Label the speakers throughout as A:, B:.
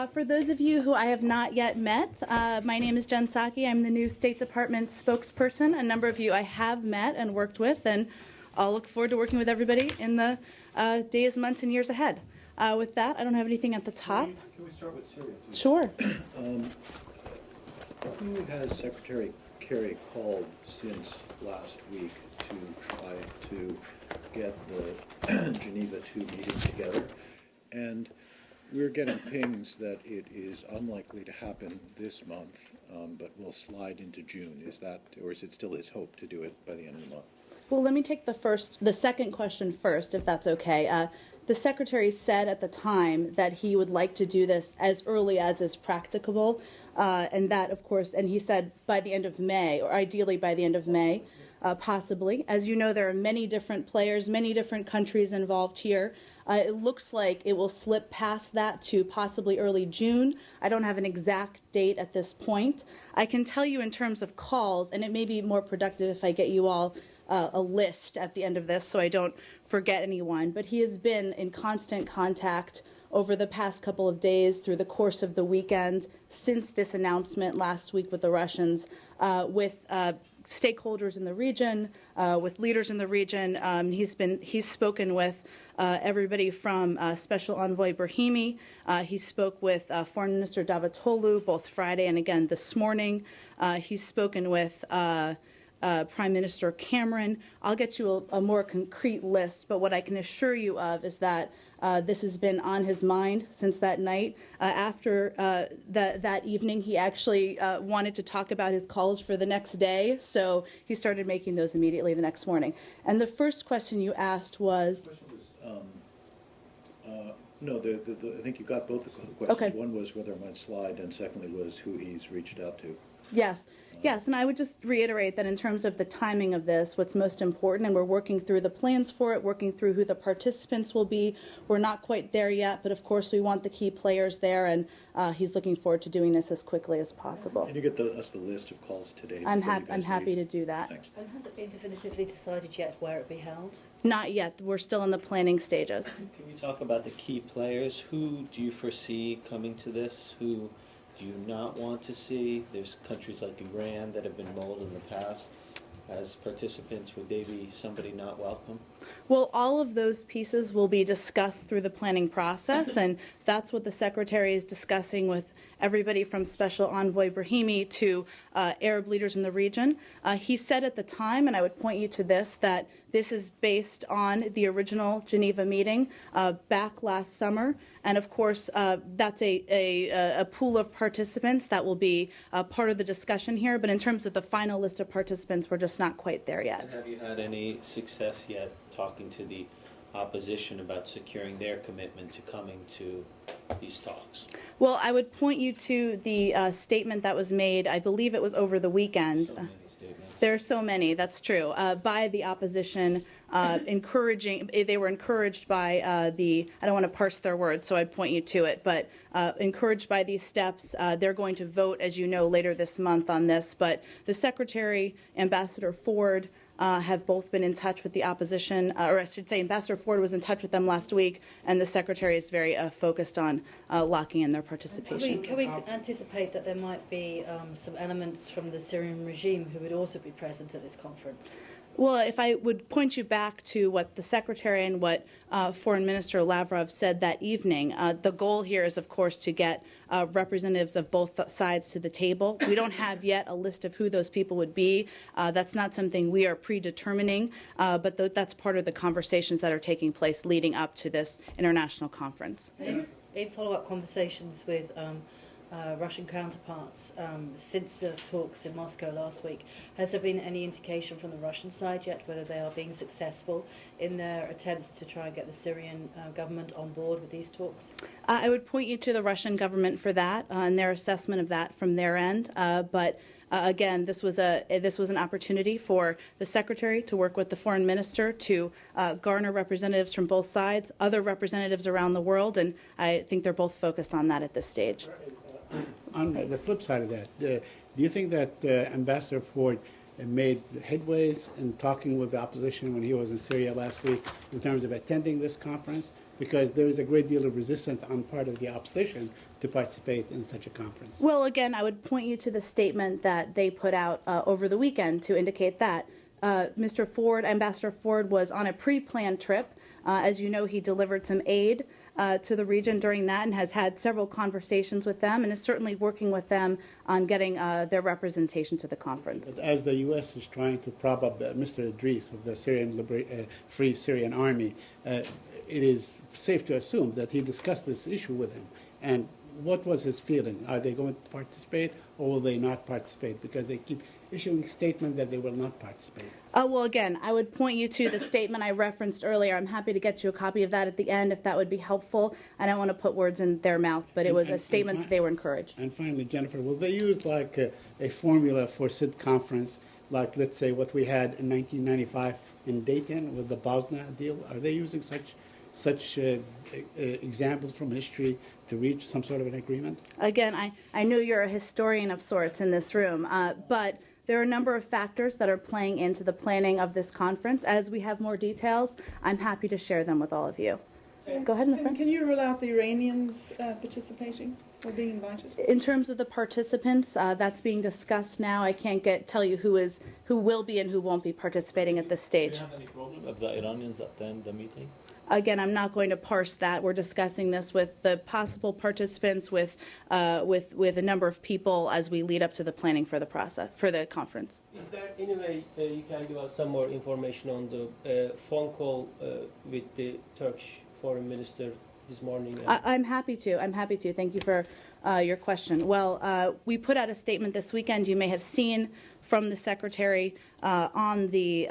A: For those of you who I have not yet met, my name is Jen Psaki. I'm the new State Department spokesperson. A number of you I have met and worked with, and I'll look forward to working with everybody in the days, months, and years ahead. With that, I don't have anything at the top.
B: Can we start with Syria, please?
A: Sure.
B: Who has Secretary Kerry called since last week to try to get the Geneva II meeting together? And we're getting pings that it is unlikely to happen this month, but will slide into June. Is that, or is it still his hope to do it by the end of the month?
A: Well, let me take the second question first, if that's okay. The Secretary said at the time that he would like to do this as early as is practicable, and that, of course, and he said by the end of May, or ideally by the end of May, possibly. As you know, there are many different players, many different countries involved here. It looks like it will slip past that to possibly early June. I don't have an exact date at this point. I can tell you in terms of calls, and it may be more productive if I get you all a list at the end of this so I don't forget anyone, but he has been in constant contact over the past couple of days through the course of the weekend since this announcement last week with the Russians, with stakeholders in the region, with leaders in the region. He's spoken with everybody from Special Envoy Brahimi. He spoke with Foreign Minister Davutoglu both Friday and again this morning. He's spoken with Prime Minister Cameron. I'll get you a more concrete list, but what I can assure you of is that this has been on his mind since that night. After that evening, he actually wanted to talk about his calls for the next day, so he started making those immediately the next morning. And the first question you asked was...
B: No, I think you got both the questions.
A: Okay.
B: One was whether it might slide, and secondly was who he's reached out to.
A: Yes. Yes, and I would just reiterate that in terms of the timing of this, what's most important, and we're working through the plans for it, working through who the participants will be. We're not quite there yet, but of course we want the key players there, and he's looking forward to doing this as quickly as possible.
B: Can you get us the list of calls today?
A: I'm happy to do that.
B: Thanks.
C: And has it been definitively decided yet where it be held?
A: Not yet. We're still in the planning stages.
D: Can you talk about the key players? Who do you foresee coming to this? Who do you not want to see? There's countries like Iran that have been mulled in the past. As participants, would they be somebody not welcome?
A: Well, all of those pieces will be discussed through the planning process, and that's what the Secretary is discussing with everybody from Special Envoy Brahimi to Arab leaders in the region. He said at the time, and I would point you to this, that this is based on the original Geneva meeting back last summer. And of course, that's a pool of participants that will be part of the discussion here. But in terms of the final list of participants, we're just not quite there yet.
D: And have you had any success yet talking to the opposition about securing their commitment to coming to these talks?
A: Well, I would point you to the statement that was made, I believe it was over the weekend.
D: So many statements.
A: There are so many, that's true, by the opposition, they were encouraged by I don't want to parse their words, so I'd point you to it, but encouraged by these steps. They're going to vote, as you know, later this month on this, but the Secretary, Ambassador Ford, have both been in touch with the opposition, or I should say Ambassador Ford was in touch with them last week, and the Secretary is very focused on locking in their participation.
C: Can we anticipate that there might be some elements from the Syrian regime who would also be present at this conference?
A: Well, if I would point you back to what the Secretary and what Foreign Minister Lavrov said that evening, the goal here is, of course, to get representatives of both sides to the table. We don't have yet a list of who those people would be. That's not something we are predetermining, but that's part of the conversations that are taking place leading up to this international conference.
C: In follow-up conversations with Russian counterparts since the talks in Moscow last week, has there been any indication from the Russian side yet whether they are being successful in their attempts to try and get the Syrian government on board with these talks?
A: I would point you to the Russian government for that and their assessment of that from their end. Again, this was an opportunity for the Secretary to work with the Foreign Minister to garner representatives from both sides, other representatives around the world, and I think they're both focused on that at this stage.
E: On the flip side of that, do you think that Ambassador Ford made headways in talking with the opposition when he was in Syria last week in terms of attending this conference? Because there is a great deal of resistance on part of the opposition to participate in such a conference.
A: Well, again, I would point you to the statement that they put out over the weekend to indicate that. Mr. Ford, Ambassador Ford, was on a pre-planned trip. As you know, he delivered some aid to the region during that and has had several conversations with them and is certainly working with them on getting their representation to the conference.
E: But as the U.S. is trying to prop up Mr. Idris of the Free Syrian Army, it is safe to assume that he discussed this issue with him. And what was his feeling? Are they going to participate or will they not participate? Because they keep issuing statements that they will not participate.
A: Well, again, I would point you to the statement I referenced earlier. I'm happy to get you a copy of that at the end if that would be helpful. I don't want to put words in their mouth, but it was a statement that they were encouraged.
E: And finally, Jennifer, will they use like a formula for SID conference, like let's say what we had in 1995 in Dayton with the Bosnia deal? Are they using such examples from history to reach some sort of an agreement?
A: Again, I know you're a historian of sorts in this room, but there are a number of factors that are playing into the planning of this conference. As we have more details, I'm happy to share them with all of you. Go ahead in the front.
F: Can you rule out the Iranians participating or being invited?
A: In terms of the participants, that's being discussed now. I can't tell you who will be and who won't be participating at this stage.
G: Do you have any problem if the Iranians attend the meeting?
A: Again, I'm not going to parse that. We're discussing this with the possible participants, with a number of people as we lead up to the planning for the process, for the conference.
H: Is there any way you can give us some more information on the phone call with the Turkish foreign minister this morning?
A: I'm happy to. I'm happy to. Thank you for your question. Well, we put out a statement this weekend. You may have seen from the secretary on the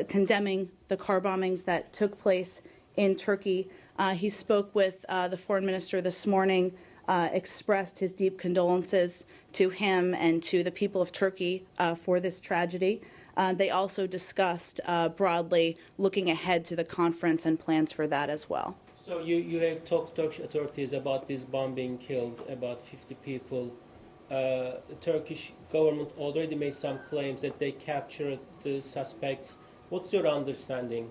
A: condemning the car bombings that took place in Turkey. He spoke with the foreign minister this morning, expressed his deep condolences to him and to the people of Turkey for this tragedy. They also discussed broadly looking ahead to the conference and plans for that as well.
H: So you have talked to Turkish authorities about this bombing killed about 50 people. The Turkish government already made some claims that they captured the suspects. What's your understanding?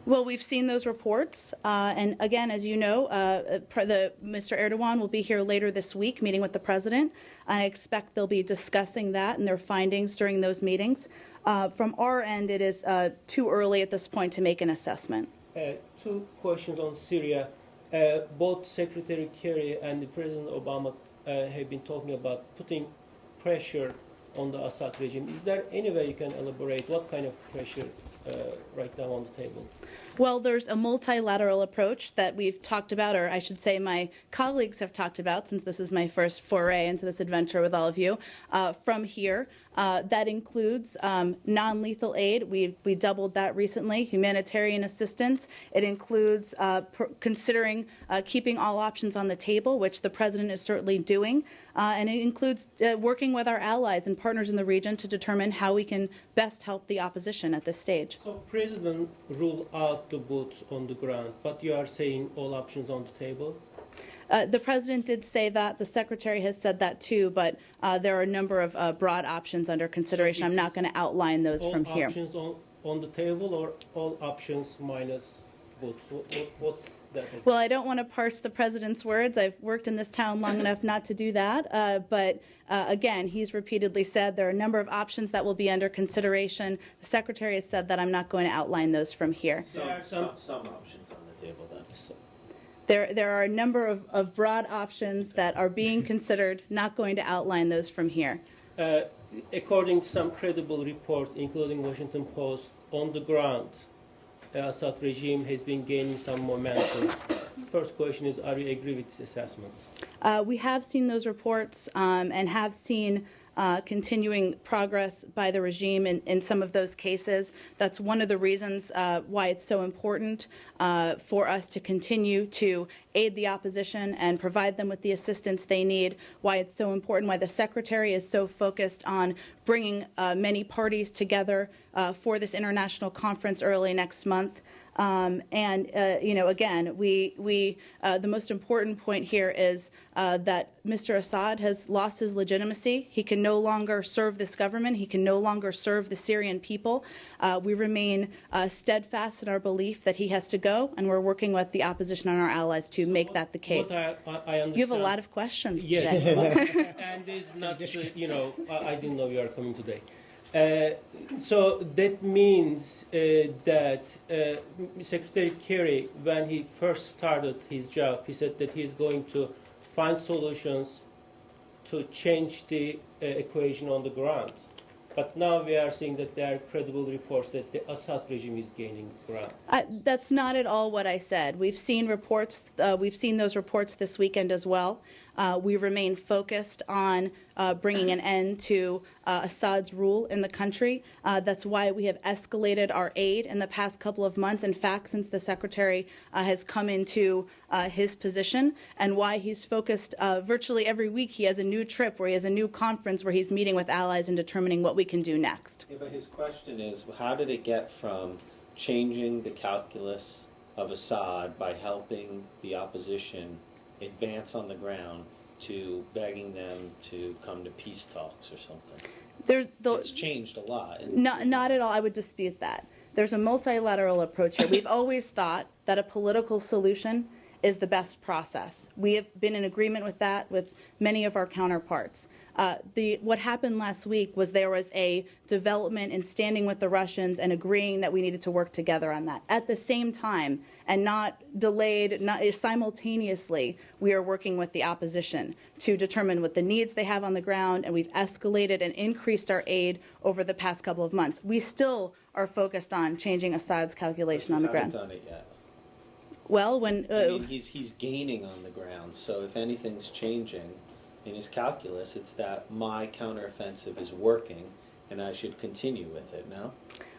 A: Well, we've seen those reports, and again, as you know, Mr. Erdogan will be here later this week meeting with the president. I expect they'll be discussing that and their findings during those meetings. From our end, it is too early at this point to make an assessment.
H: Two questions on Syria. Both Secretary Kerry and President Obama have been talking about putting pressure on the Assad regime. Is there any way you can elaborate what kind of pressure right now on the table?
A: Well, there's a multilateral approach that we've talked about, or I should say my colleagues have talked about, since this is my first foray into this adventure with all of you, from here. That includes non-lethal aid. We doubled that recently. Humanitarian assistance. It includes considering keeping all options on the table, which the president is certainly doing. And it includes working with our allies and partners in the region to determine how we can best help the opposition at this stage.
H: So President ruled out the boots on the ground, but you are saying all options on the table?
A: The president did say that. The secretary has said that too, but there are a number of broad options under consideration. I'm not going to outline those from here.
H: All options on the table or all options minus boots? What's that?
A: Well, I don't want to parse the president's words. I've worked in this town long enough not to do that. But again, he's repeatedly said there are a number of options that will be under consideration. The secretary has said that I'm not going to outline those from here.
G: Some options on the table then.
A: There are a number of broad options that are being considered, not going to outline those from here.
H: According to some credible reports, including Washington Post, on the ground, the Assad regime has been gaining some momentum. First question is, are you agree with this assessment?
A: We have seen those reports and have seen continuing progress by the regime in some of those cases. That's one of the reasons why it's so important for us to continue to aid the opposition and provide them with the assistance they need, why it's so important, why the Secretary is so focused on bringing many parties together for this international conference early next month. Again, the most important point here is that Mr. Assad has lost his legitimacy. He can no longer serve this government. He can no longer serve the Syrian people. We remain steadfast in our belief that he has to go, and we're working with the opposition and our allies to make that the case.
H: What I understand.
A: You have a lot of questions
H: Yes,
A: today.
H: and it's not, I didn't know you are coming today. So that means that Secretary Kerry, when he first started his job, he said that he's going to find solutions to change the equation on the ground. But now we are seeing that there are credible reports that the Assad regime is gaining ground.
A: That's not at all what I said. We've seen reports. We've seen those reports this weekend as well. We remain focused on bringing an end to Assad's rule in the country. That's why we have escalated our aid in the past couple of months. In fact, since the Secretary has come into his position, and why he's focused virtually every week. He has a new trip where he has a new conference where he's meeting with allies and determining what we can do next.
D: Yeah, but his question is, how did it get from changing the calculus of Assad by helping the opposition advance on the ground to begging them to come to peace talks or something? It's changed a lot.
A: Not at all. I would dispute that. There's a multilateral approach here. We've always thought that a political solution is the best process. We have been in agreement with that with many of our counterparts. What happened last week was there was a development in standing with the Russians and agreeing that we needed to work together on that. At the same time, and not delayed, not simultaneously, we are working with the opposition to determine what the needs they have on the ground, and we've escalated and increased our aid over the past couple of months. We still are focused on changing Assad's calculation on the ground.
D: Haven't done it yet.
A: Well, when
D: I mean, he's gaining on the ground, so if anything's changing in his calculus, it's that my counteroffensive is working, and I should continue with it, no?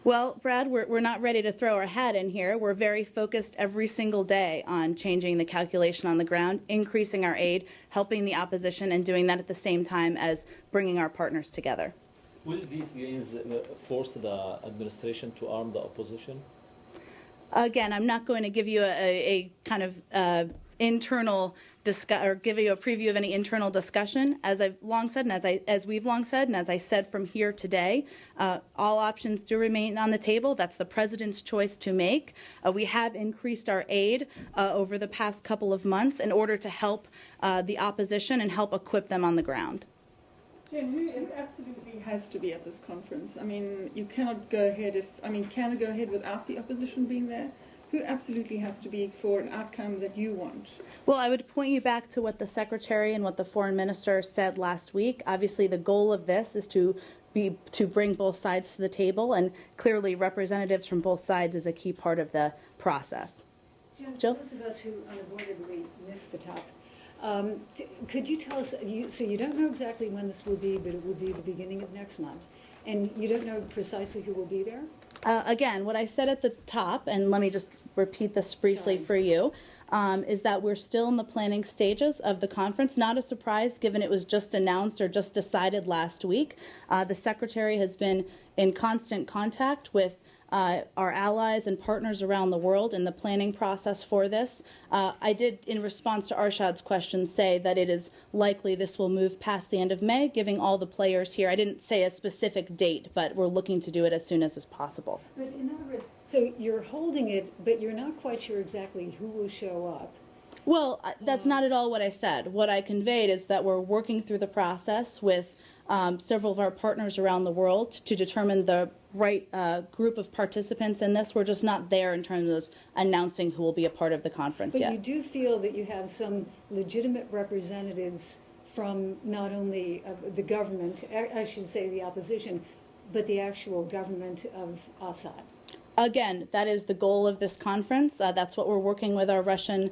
A: Well, Brad, we're not ready to throw our hat in here. We're very focused every single day on changing the calculation on the ground, increasing our aid, helping the opposition, and doing that at the same time as bringing our partners together.
G: Will these gains force the administration to arm the opposition?
A: Again, I'm not going to give you a kind of internal or give you a preview of any internal discussion. As I've long said, and as we've long said, and as I said from here today, all options do remain on the table. That's the president's choice to make. We have increased our aid over the past couple of months in order to help the opposition and help equip them on the ground.
F: Jen, who absolutely has to be at this conference? I mean, you cannot go ahead can it go ahead without the opposition being there? Who absolutely has to be for an outcome that you want?
A: Well, I would point you back to what the Secretary and what the Foreign Minister said last week. Obviously, the goal of this is to bring both sides to the table, and clearly representatives from both sides is a key part of the process.
I: Jill? Those of us who unavoidably missed the topic, could you tell us, so you don't know exactly when this will be, but it will be the beginning of next month, and you don't know precisely who will be there?
A: Again, what I said at the top, and let me just repeat this briefly for you, is that we're still in the planning stages of the conference. Not a surprise, given it was just announced or just decided last week. The Secretary has been in constant contact with our allies and partners around the world in the planning process for this. I did, in response to Arshad's question, say that it is likely this will move past the end of May, giving all the players here. I didn't say a specific date, but we're looking to do it as soon as is possible.
I: But in other words, so you're holding it, but you're not quite sure exactly who will show up.
A: Well, that's not at all what I said. What I conveyed is that we're working through the process with several of our partners around the world to determine the right group of participants in this. We're just not there in terms of announcing who will be a part of the conference yet.
I: But you do feel that you have some legitimate representatives from not only the government, I should say the opposition, but the actual government of Assad.
A: Again, that is the goal of this conference. That's what we're working with our Russian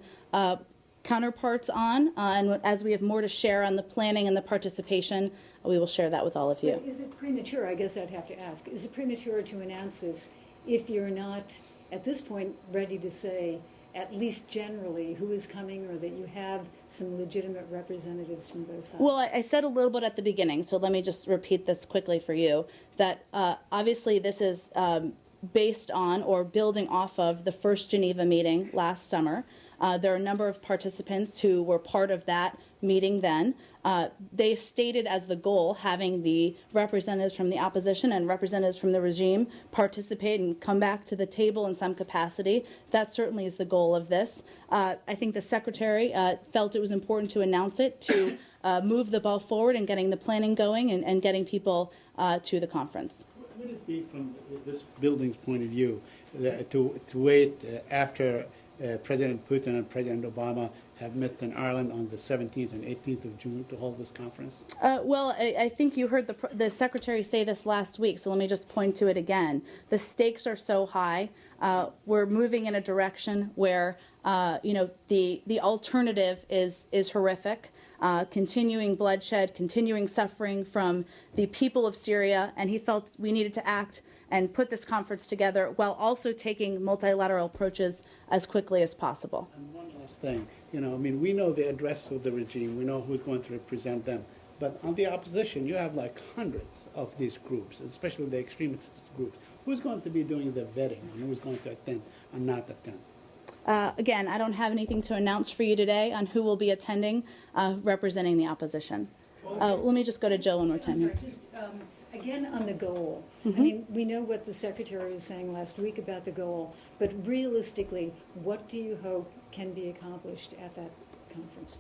A: counterparts on. And as we have more to share on the planning and the participation, we will share that with all of you.
I: But is it premature, I guess I'd have to ask, is it premature to announce this if you're not, at this point, ready to say, at least generally, who is coming, or that you have some legitimate representatives from both sides?
A: Well, I said a little bit at the beginning, so let me just repeat this quickly for you, that obviously this is based on or building off of the first Geneva meeting last summer. There are a number of participants who were part of that meeting then. They stated as the goal having the representatives from the opposition and representatives from the regime participate and come back to the table in some capacity. That certainly is the goal of this. I think the Secretary felt it was important to announce it, to move the ball forward in getting the planning going and getting people to the conference.
E: Would it be, from this building's point of view, to wait after President Putin and President Obama have met in Ireland on the 17th and 18th of June to hold this conference?
A: Well, I think you heard the Secretary say this last week, so let me just point to it again. The stakes are so high. We're moving in a direction where the alternative is horrific. Continuing bloodshed, continuing suffering from the people of Syria, and he felt we needed to act and put this conference together while also taking multilateral approaches as quickly as possible.
E: And one last thing, we know the address of the regime, we know who's going to represent them, but on the opposition, you have like hundreds of these groups, especially the extremist groups. Who's going to be doing the vetting, and who's going to attend and not attend?
A: Again, I don't have anything to announce for you today on who will be attending, representing the opposition. Let me just go to Jill one more time.
I: I'm sorry, just again on the goal. I mean, we know what the Secretary was saying last week about the goal, but realistically, what do you hope can be accomplished at that conference?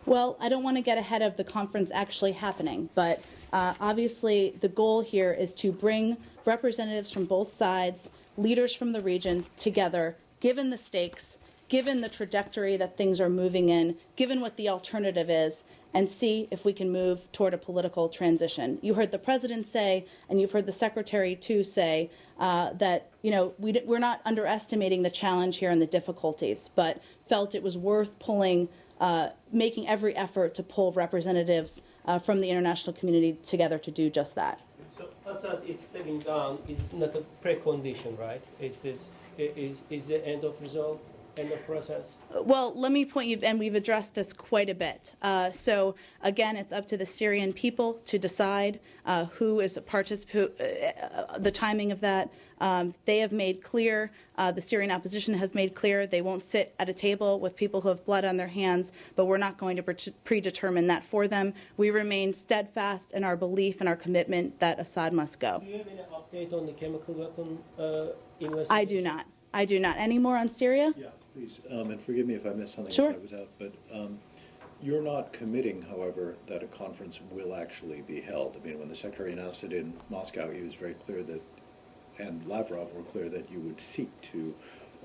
A: Well, I don't want to get ahead of the conference actually happening, but obviously the goal here is to bring representatives from both sides, leaders from the region together, given the stakes, given the trajectory that things are moving in, given what the alternative is, and see if we can move toward a political transition. You heard the President say, and you've heard the Secretary too say, that we're not underestimating the challenge here and the difficulties, but felt it was worth making every effort to pull representatives from the international community together to do just that.
H: So Assad is stepping down is not a precondition, right? Is the end of result, end of process?
A: Well, let me point you, and we've addressed this quite a bit. So again, it's up to the Syrian people to decide who is a participant, the timing of that. They have made clear, the Syrian opposition have made clear they won't sit at a table with people who have blood on their hands, but we're not going to predetermine that for them. We remain steadfast in our belief and our commitment that Assad must go.
H: Do you have any update on the chemical weapon investigation?
A: I do not. I do not. Any more on Syria?
B: Yeah, please. And forgive me if I missed something
A: Sure.
B: as I was out, but you're not committing, however, that a conference will actually be held. I mean, when the Secretary announced it in Moscow, he was very clear that, and Lavrov were clear that you would seek to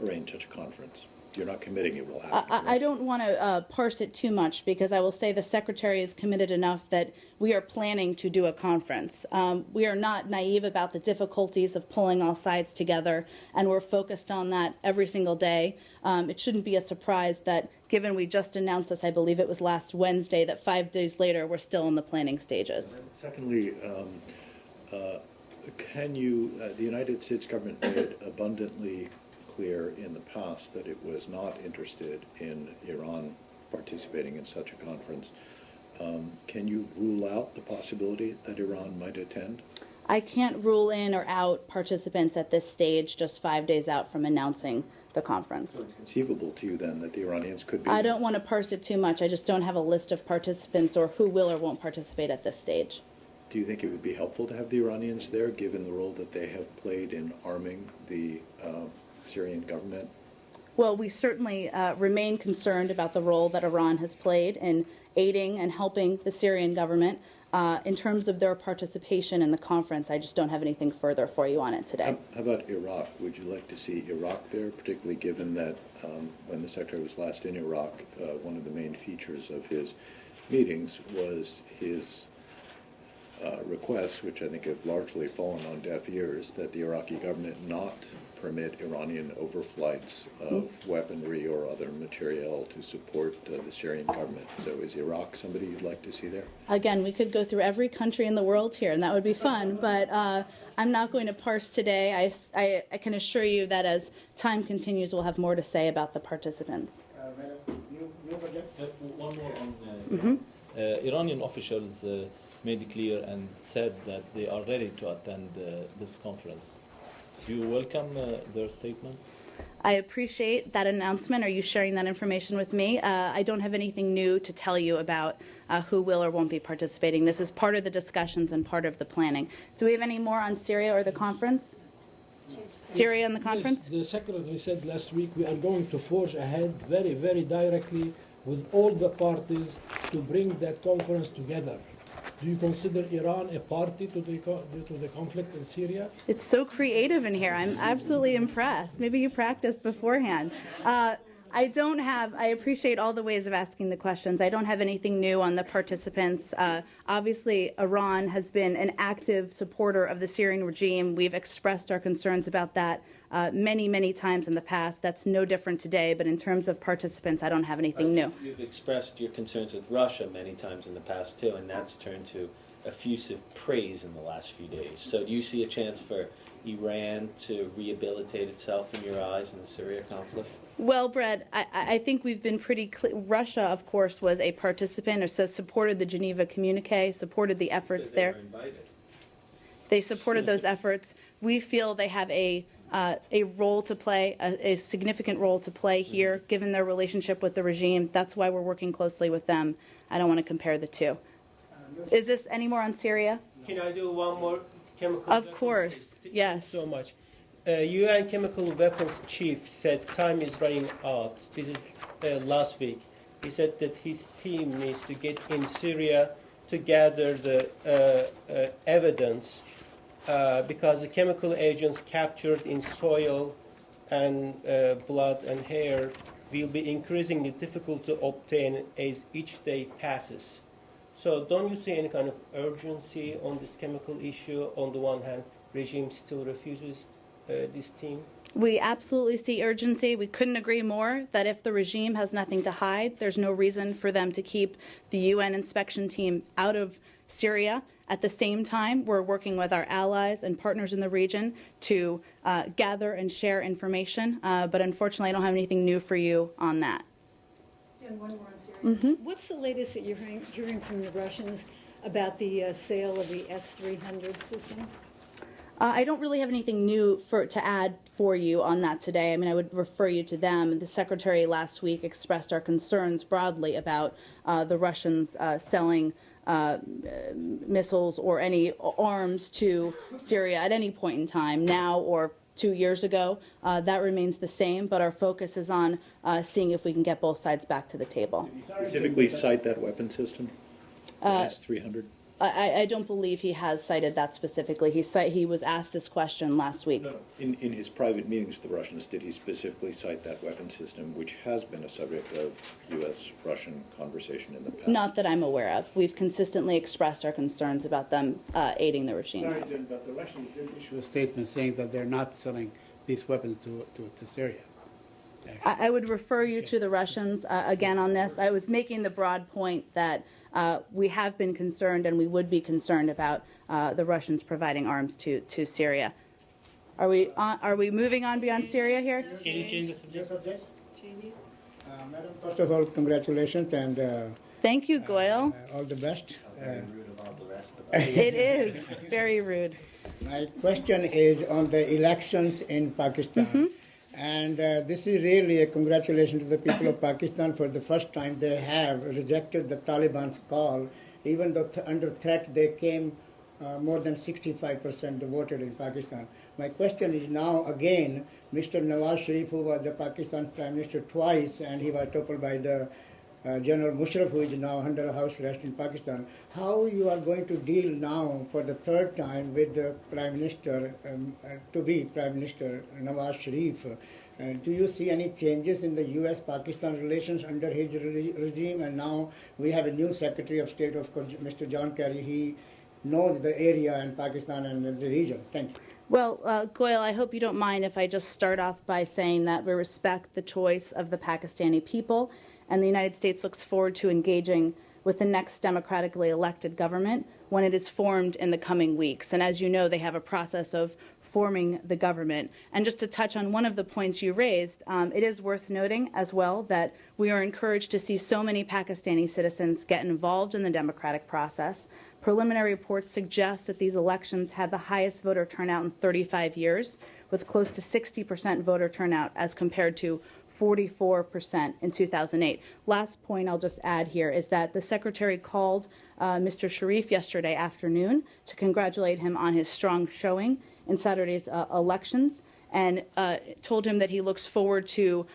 B: arrange such a conference. You're not committing it will happen.
A: I don't want to parse it too much, because I will say the Secretary is committed enough that we are planning to do a conference. We are not naive about the difficulties of pulling all sides together, and we're focused on that every single day. It shouldn't be a surprise that, given we just announced this, I believe it was last Wednesday, that 5 days later we're still in the planning stages.
B: Secondly, the United States government made it abundantly clear in the past that it was not interested in Iran participating in such a conference. Can you rule out the possibility that Iran might attend?
A: I can't rule in or out participants at this stage, just 5 days out from announcing the conference.
B: So it's conceivable to you then that the Iranians could be...
A: I don't want to parse it too much. I just don't have a list of participants or who will or won't participate at this stage.
B: Do you think it would be helpful to have the Iranians there, given the role that they have played in arming the Syrian government?
A: Well, we certainly remain concerned about the role that Iran has played in aiding and helping the Syrian government. In terms of their participation in the conference, I just don't have anything further for you on it today.
B: How about Iraq? Would you like to see Iraq there, particularly given that when the Secretary was last in Iraq, one of the main features of his meetings was his requests, which I think have largely fallen on deaf ears, that the Iraqi government not permit Iranian overflights of weaponry or other materiel to support the Syrian government. So is Iraq somebody you'd like to see there?
A: Again, we could go through every country in the world here, and that would be fun, but I'm not going to parse today. I can assure you that as time continues, we'll have more to say about the participants.
G: One more on Iranian officials made it clear and said that they are ready to attend this conference. Do you welcome their statement?
A: I appreciate that announcement. Are you sharing that information with me? I don't have anything new to tell you about who will or won't be participating. This is part of the discussions and part of the planning. Do we have any more on Syria or the conference? Syria and the conference?
J: Yes, the Secretary said last week we are going to forge ahead very, very directly with all the parties to bring that conference together. Do you consider Iran a party to the conflict in Syria?
A: It's so creative in here. I'm absolutely impressed. Maybe you practiced beforehand. I appreciate all the ways of asking the questions. I don't have anything new on the participants. Obviously, Iran has been an active supporter of the Syrian regime. We've expressed our concerns about that many, many times in the past. That's no different today, but in terms of participants, I don't have anything new.
D: You've expressed your concerns with Russia many times in the past, too, and that's turned to effusive praise in the last few days. So do you see a chance for Iran to rehabilitate itself in your eyes in the Syria conflict?
A: Well, Brett, I think we've been pretty clear. Russia, of course, was a participant, or supported the Geneva Communique, supported the efforts there.
D: They were invited.
A: They supported those efforts. We feel they have a role to play, a significant role to play here, given their relationship with the regime. That's why we're working closely with them. I don't want to compare the two. Is this any more on Syria?
H: Can I do one more chemical
A: Of
H: weapons,
A: course,
H: please?
A: yes.
H: So much. UN Chemical Weapons Chief said time is running out. This is last week. He said that his team needs to get in Syria to gather the evidence because the chemical agents captured in soil and blood and hair will be increasingly difficult to obtain as each day passes. So don't you see any kind of urgency on this chemical issue? On the one hand, regime still refuses this team.
A: We absolutely see urgency. We couldn't agree more that if the regime has nothing to hide, there's no reason for them to keep the UN inspection team out of Syria. At the same time, we're working with our allies and partners in the region to gather and share information. But unfortunately, I don't have anything new for you on that.
I: And one more on Syria. What's the latest that you're hearing from the Russians about the sale of the S-300 system?
A: I don't really have anything new to add for you on that today. I mean, I would refer you to them. The Secretary last week expressed our concerns broadly about the Russians selling missiles or any arms to Syria at any point in time, now or 2 years ago. That remains the same, but our focus is on seeing if we can get both sides back to the table.
B: Specifically cite that weapon system, the S-300?
A: I don't believe he has cited that specifically. He was asked this question last week.
B: No. In his private meetings with the Russians, did he specifically cite that weapon system, which has been a subject of U.S.-Russian conversation in the past?
A: Not that I'm aware of. We've consistently expressed our concerns about them aiding the regime.
E: Sorry, Jim, but the Russians did issue a statement saying that they're not selling these weapons to Syria.
A: I would refer you to the Russians again on this. I was making the broad point that we have been concerned and we would be concerned about the Russians providing arms to Syria. Are we moving on beyond Syria here?
K: Can you change the subject?
L: Madam, first of all, congratulations and
A: thank you, Goyal.
L: all the best.
A: It is very rude.
L: My question is on the elections in Pakistan. And this is really a congratulation to the people of Pakistan. For the first time, they have rejected the Taliban's call. Even though under threat, they came more than 65% voted in Pakistan. My question is now, again, Mr. Nawaz Sharif, who was the Pakistan Prime Minister twice, and he was toppled by the General Musharraf, who is now under house arrest in Pakistan. How you are going to deal now for the third time with the Prime Minister, to-be Prime Minister Nawaz Sharif? Do you see any changes in the U.S.-Pakistan relations under his regime? And now we have a new Secretary of State, of course, Mr. John Kerry. He knows the area and Pakistan and the region. Thank you.
A: Well, Goyal, I hope you don't mind if I just start off by saying that we respect the choice of the Pakistani people, and the United States looks forward to engaging with the next democratically elected government when it is formed in the coming weeks. And as you know, they have a process of forming the government. And just to touch on one of the points you raised, it is worth noting as well that we are encouraged to see so many Pakistani citizens get involved in the democratic process. Preliminary reports suggest that these elections had the highest voter turnout in 35 years. with close to 60% voter turnout as compared to 44% in 2008. Last point I'll just add here is that the Secretary called Mr. Sharif yesterday afternoon to congratulate him on his strong showing in Saturday's elections, and told him that he looks forward to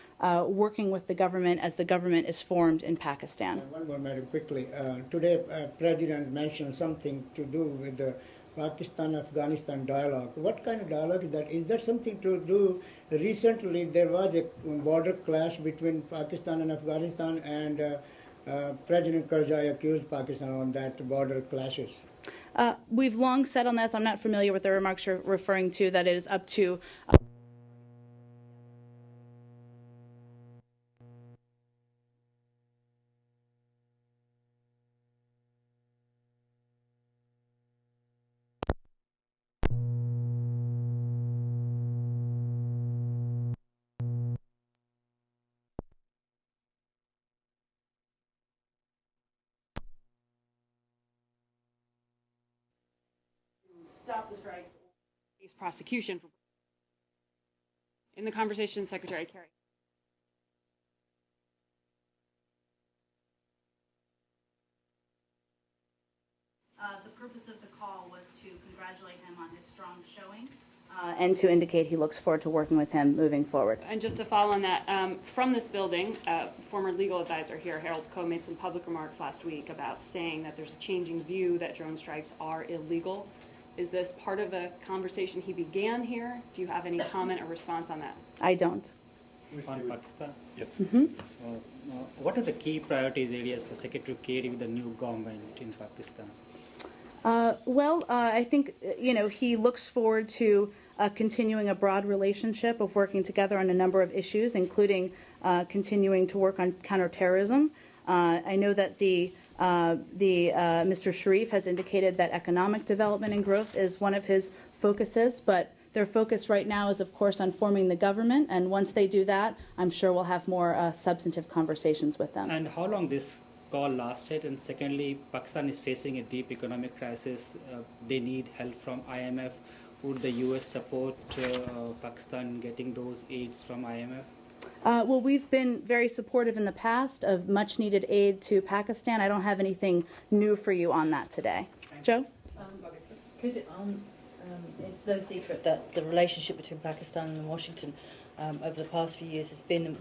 A: working with the government as the government is formed in Pakistan.
L: One more, madam, quickly. Today, President mentioned something to do with the Pakistan-Afghanistan dialogue. What kind of dialogue is that? Is that something to do? Recently, there was a border clash between Pakistan and Afghanistan, and President Karzai accused Pakistan on that border clashes.
A: We've long said on this, I'm not familiar with the remarks you're referring to, that it is up to stop the strikes.
K: Prosecution for in the conversation, Secretary Kerry.
A: The purpose of the call was to congratulate him on his strong showing and to indicate he looks forward to working with him moving forward.
K: And just to follow on that, from this building, former legal advisor here, Harold Coe, made some public remarks last week about saying that there's a changing view that drone strikes are illegal. Is this part of a conversation he began here? Do you have any comment or response on that?
A: I don't.
M: On Pakistan?
B: Yep.
M: What are the key priorities areas for Secretary Kerry with the new government in Pakistan?
A: I think, he looks forward to continuing a broad relationship of working together on a number of issues, including continuing to work on counterterrorism. I know that Mr. Sharif has indicated that economic development and growth is one of his focuses, but their focus right now is, of course, on forming the government, and once they do that, I'm sure we'll have more substantive conversations with them.
M: And how long this call lasted? And secondly, Pakistan is facing a deep economic crisis. They need help from IMF. Would the U.S. support Pakistan getting those aids from IMF?
A: Well, we've been very supportive in the past of much-needed aid to Pakistan. I don't have anything new for you on that today. Joe?
C: It's no secret that the relationship between Pakistan and Washington over the past few years has been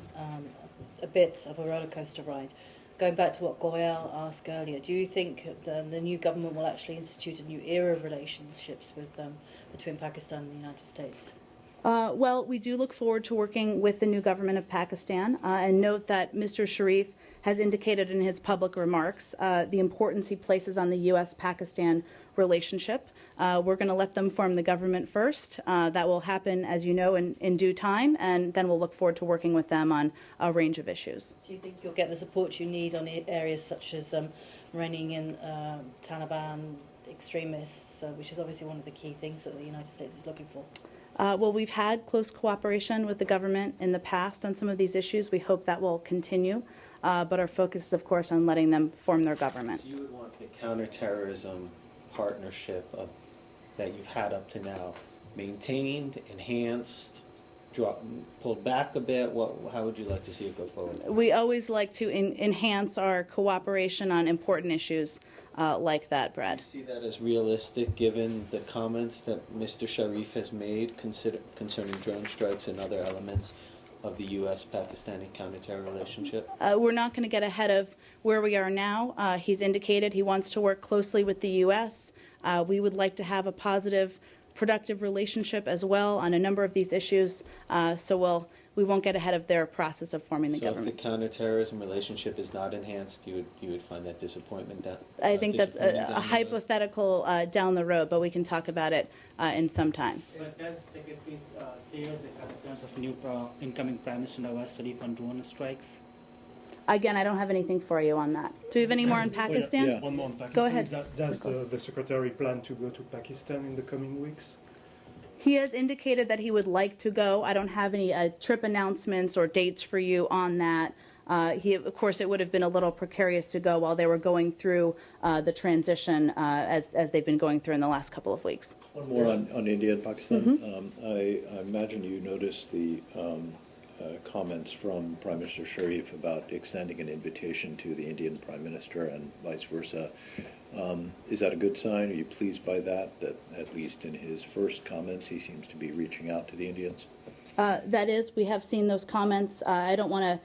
C: a bit of a roller coaster ride. Going back to what Goyal asked earlier, do you think the new government will actually institute a new era of relationships with between Pakistan and the United States?
A: Well, we do look forward to working with the new government of Pakistan, and note that Mr. Sharif has indicated in his public remarks the importance he places on the U.S.-Pakistan relationship. We're going to let them form the government first. That will happen, as you know, in due time, and then we'll look forward to working with them on a range of issues.
C: Do you think you'll get the support you need on areas such as reining in Taliban extremists, which is obviously one of the key things that the United States is looking for?
A: Well, we've had close cooperation with the government in the past on some of these issues. We hope that will continue, but our focus is, of course, on letting them form their government.
D: You would want the counterterrorism partnership that you've had up to now maintained, enhanced, pulled back a bit? How would you like to see it go forward?
A: We always like to enhance our cooperation on important issues like that, Brad.
D: Do you see that as realistic given the comments that Mr. Sharif has made concerning drone strikes and other elements of the U.S.-Pakistani counterterror relationship?
A: We're not going to get ahead of where we are now. He's indicated he wants to work closely with the U.S. We would like to have a positive, productive relationship as well on a number of these issues, so we won't get ahead of their process of forming the government.
D: So if the counterterrorism relationship is not enhanced, you would find that disappointment down?
A: I think that's a hypothetical down the road, but we can talk about it in some time.
M: But does Secretary share the concerns of new incoming Prime Minister Nawaz Sharif on drone strikes?
A: Again, I don't have anything for you on that. Do we have any more on Pakistan?
B: Yeah.
N: One more on Pakistan.
A: Go ahead.
N: Does the Secretary plan to go to Pakistan in the coming weeks?
A: He has indicated that he would like to go. I don't have any trip announcements or dates for you on that. Of course, it would have been a little precarious to go while they were going through the transition as they've been going through in the last couple of weeks.
B: One more on India and Pakistan. I imagine you noticed the comments from Prime Minister Sharif about extending an invitation to the Indian Prime Minister and vice versa. Is that a good sign? Are you pleased by that, that at least in his first comments he seems to be reaching out to the Indians?
A: That is, we have seen those comments. I don't want to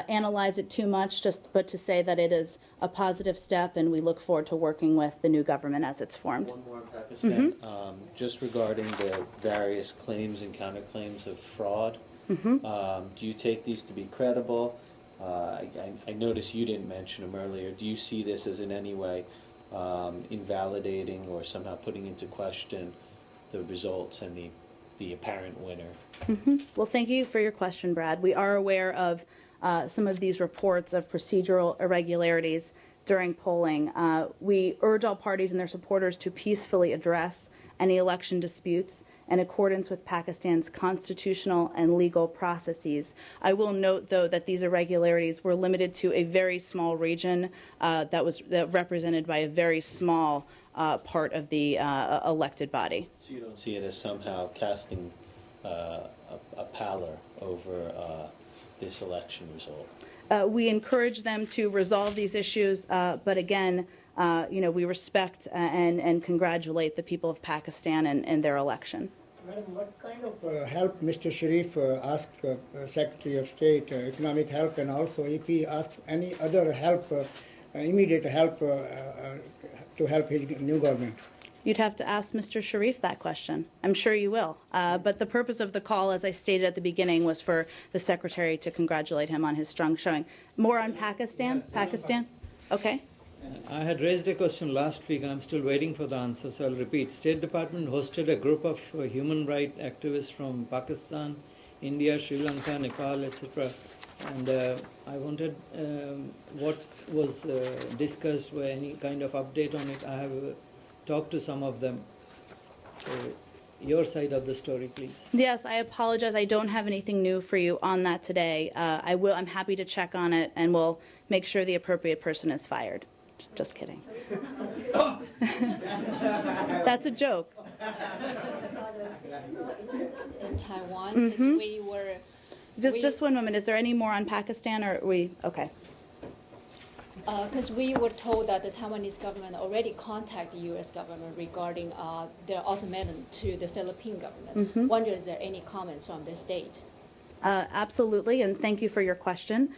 A: analyze it too much, but to say that it is a positive step, and we look forward to working with the new government as it's formed.
D: One more in Pakistan, just regarding the various claims and counterclaims of fraud. Do you take these to be credible? I noticed you didn't mention them earlier. Do you see this as in any way invalidating or somehow putting into question the results and the apparent winner?
A: Well, thank you for your question, Brad. We are aware of some of these reports of procedural irregularities during polling. We urge all parties and their supporters to peacefully address any election disputes in accordance with Pakistan's constitutional and legal processes. I will note, though, that these irregularities were limited to a very small region that was represented by a very small part of the elected body.
D: So you don't see it as somehow casting a pallor over this election result?
A: We encourage them to resolve these issues, but again, we respect and congratulate the people of Pakistan and their election.
L: Madam, what kind of help Mr. Sharif asked Secretary of State, economic help, and also if he asked any other help, immediate help to help his new government?
A: You'd have to ask Mr. Sharif that question. I'm sure you will. But the purpose of the call, as I stated at the beginning, was for the Secretary to congratulate him on his strong showing. More on Pakistan? Yes, Pakistan? Okay.
O: I had raised a question last week and I'm still waiting for the answer, so I'll repeat. State Department hosted a group of human rights activists from Pakistan, India, Sri Lanka, Nepal, etc. And I wanted what was discussed, or any kind of update on it. I have talked to some of them. So your side of the story, please.
A: Yes, I apologize. I don't have anything new for you on that today. I'm happy to check on it, and we'll make sure the appropriate person is fired. Just kidding. That's a joke.
P: In Taiwan, because we were...
A: Just one moment. Is there any more on Pakistan, or we... Okay.
P: Because we were told that the Taiwanese government already contacted the U.S. government regarding their ultimatum to the Philippine government. Wonder, is there any comments from the state?
A: Absolutely, and thank you for your question.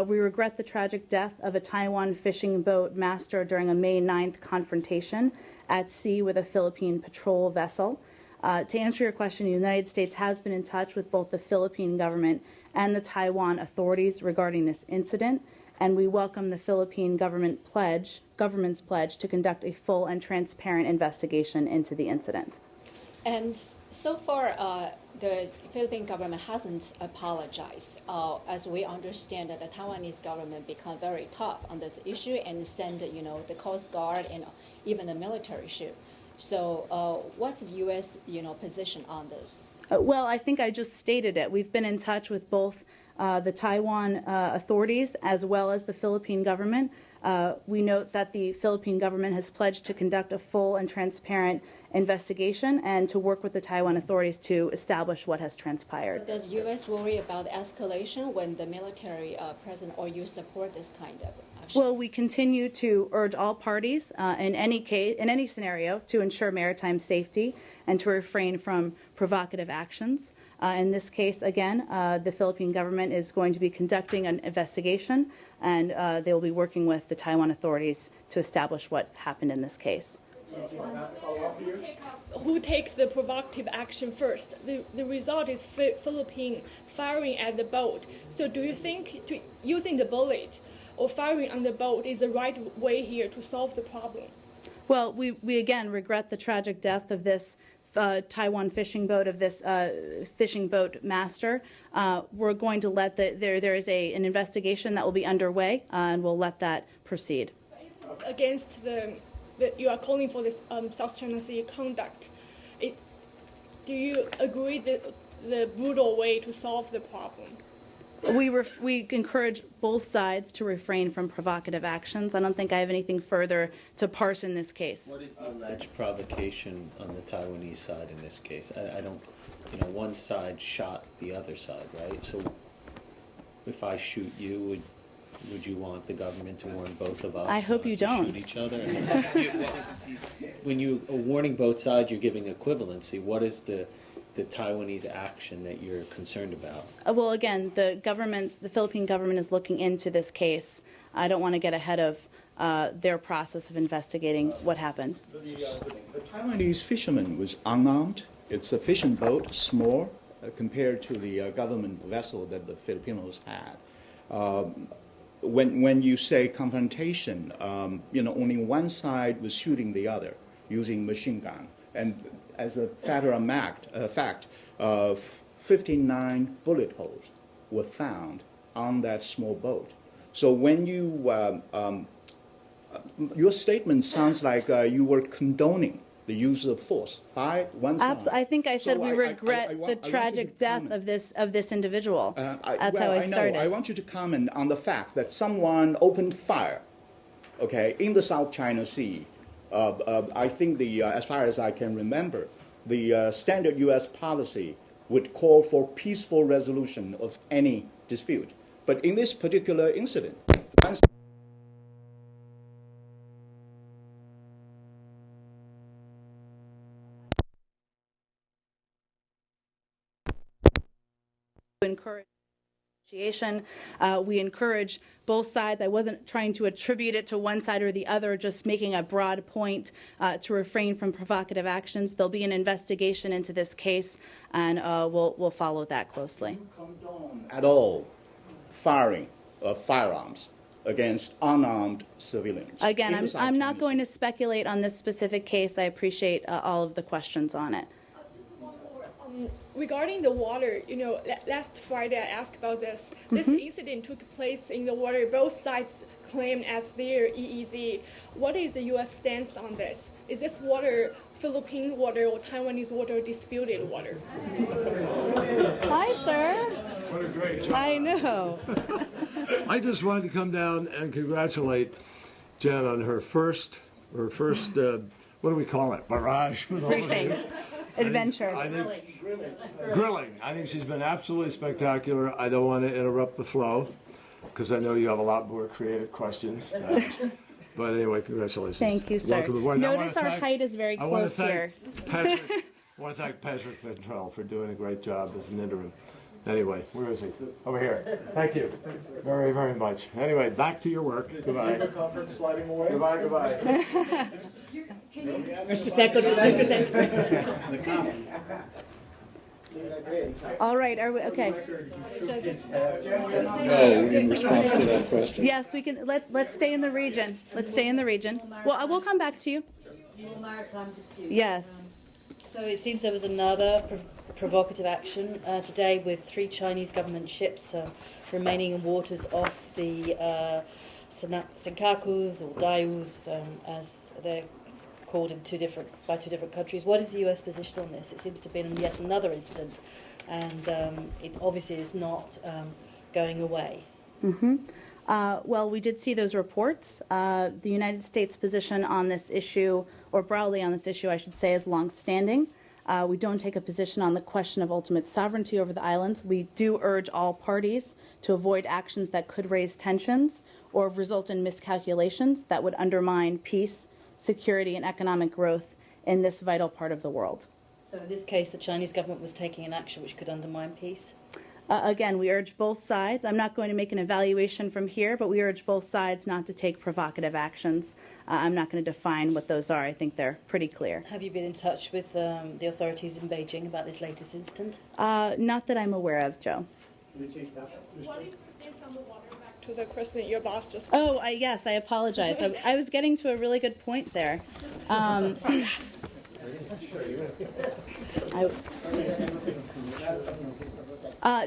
A: We regret the tragic death of a Taiwan fishing boat master during a May 9th confrontation at sea with a Philippine patrol vessel. To answer your question, the United States has been in touch with both the Philippine government and the Taiwan authorities regarding this incident, and we welcome the Philippine government's pledge to conduct a full and transparent investigation into the incident.
P: And so far, the Philippine government hasn't apologized. As we understand that the Taiwanese government become very tough on this issue and send, the Coast Guard and even the military ship. So what's the U.S., position on this?
A: Well, I think I just stated it. We've been in touch with both the Taiwan authorities as well as the Philippine government. We note that the Philippine government has pledged to conduct a full and transparent investigation and to work with the Taiwan authorities to establish what has transpired.
P: Does U.S. worry about escalation when the military present, or you support this kind of action?
A: Well, we continue to urge all parties in any scenario to ensure maritime safety and to refrain from provocative actions. In this case, again, the Philippine government is going to be conducting an investigation, and they will be working with the Taiwan authorities to establish what happened in this case.
Q: Who takes the provocative action first? The result is Philippines firing at the boat. So do you think using the bullet or firing on the boat is the right way here to solve the problem?
A: Well, we again regret the tragic death of this Taiwan fishing boat, of this fishing boat master. We're going to let there is an investigation that will be underway, and we'll let that proceed.
Q: Against you are calling for this South China Sea conduct. Do you agree that the brutal way to solve the problem?
A: We encourage both sides to refrain from provocative actions. I don't think I have anything further to parse in this case.
D: What is the alleged provocation on the Taiwanese side in this case? I don't, one side shot the other side, right? So if I shoot you, would you want the government to warn both of us?
A: I hope you don't
D: shoot each other. When you are warning both sides, you're giving equivalency. What is the Taiwanese action that you're concerned about?
A: Well, again, the Philippine government is looking into this case. I don't want to get ahead of their process of investigating what happened.
R: The Taiwanese fisherman was unarmed. It's a fishing boat, small, compared to the government vessel that the Filipinos had. When you say confrontation, only one side was shooting the other using machine gun. And as a matter of fact, 59 bullet holes were found on that small boat. So when your statement sounds like you were condoning the use of force by one side.
A: I think I said we regret the tragic death of this individual. That's how I started.
R: I want you to comment on the fact that someone opened fire, in the South China Sea. I think as far as I can remember, the standard U.S. policy would call for peaceful resolution of any dispute. But in this particular incident,
A: encourage negotiation. We encourage both sides. I wasn't trying to attribute it to one side or the other, just making a broad point to refrain from provocative actions. There'll be an investigation into this case, and we'll follow that closely.
R: Do you condone at all firing of firearms against unarmed civilians?
A: Again, I'm not going to speculate on this specific case. I appreciate all of the questions on it.
Q: Regarding the water, last Friday I asked about this. This incident took place in the water both sides claim as their EEZ. What is the U.S. stance on this? Is this water Philippine water or Taiwanese water disputed waters?
A: Hi, sir.
S: What a great job.
A: I know.
S: I just wanted to come down and congratulate Jen on her first, what do we call it? Barrage?
A: Briefing. Adventure.
S: Grilling. I think she's been absolutely spectacular. I don't want to interrupt the flow because I know you have a lot more creative questions. But anyway, congratulations.
A: Thank you, sir. Notice our height is very close here.
S: I want to thank Patrick Ventrell for doing a great job as an interim. Anyway, where is he? Over here. Thank you very, very much. Anyway, back to your work. Goodbye.
B: Conference sliding away.
S: Goodbye.
L: Mr. Secretary.
A: All right. Are we okay?
B: No, in response to that question.
A: Yes, we can. Let's stay in the region. Let's stay in the region. Well, we'll come back to you.
C: Maritime dispute.
A: Yes.
C: So it seems there was another provocative action today with 3 Chinese government ships remaining in waters off the Senkakus or Diaus, as they're called by two different countries. What is the U.S. position on this? It seems to have been yet another incident, and it obviously is not going away.
A: Well, we did see those reports. The United States position on this issue, or broadly on this issue, I should say, is longstanding. We don't take a position on the question of ultimate sovereignty over the islands. We do urge all parties to avoid actions that could raise tensions or result in miscalculations that would undermine peace, security, and economic growth in this vital part of the world.
C: So in this case, the Chinese government was taking an action which could undermine peace?
A: Again, we urge both sides. I'm not going to make an evaluation from here, but we urge both sides not to take provocative actions. I'm not going to define what those are. I think they're pretty clear.
C: Have you been in touch with the authorities in Beijing about this latest incident?
A: Not that I'm aware of, Joe.
Q: What is your stance on the water? Back to the question your boss just...
A: Oh, yes, I apologize. I was getting to a really good point there.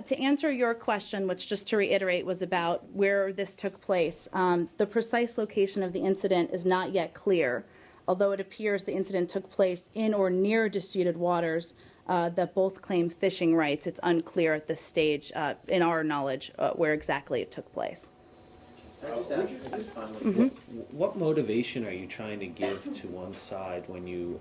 A: To answer your question, which just to reiterate was about where this took place, the precise location of the incident is not yet clear. Although it appears the incident took place in or near disputed waters, that both claim fishing rights. It's unclear at this stage, in our knowledge, where exactly it took place.
D: What motivation are you trying to give to one side when you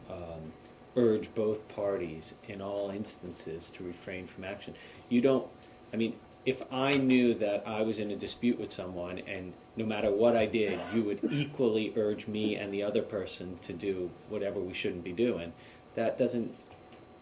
D: urge both parties in all instances to refrain from action? You don't, I mean, if I knew that I was in a dispute with someone and no matter what I did, you would equally urge me and the other person to do whatever we shouldn't be doing, that doesn't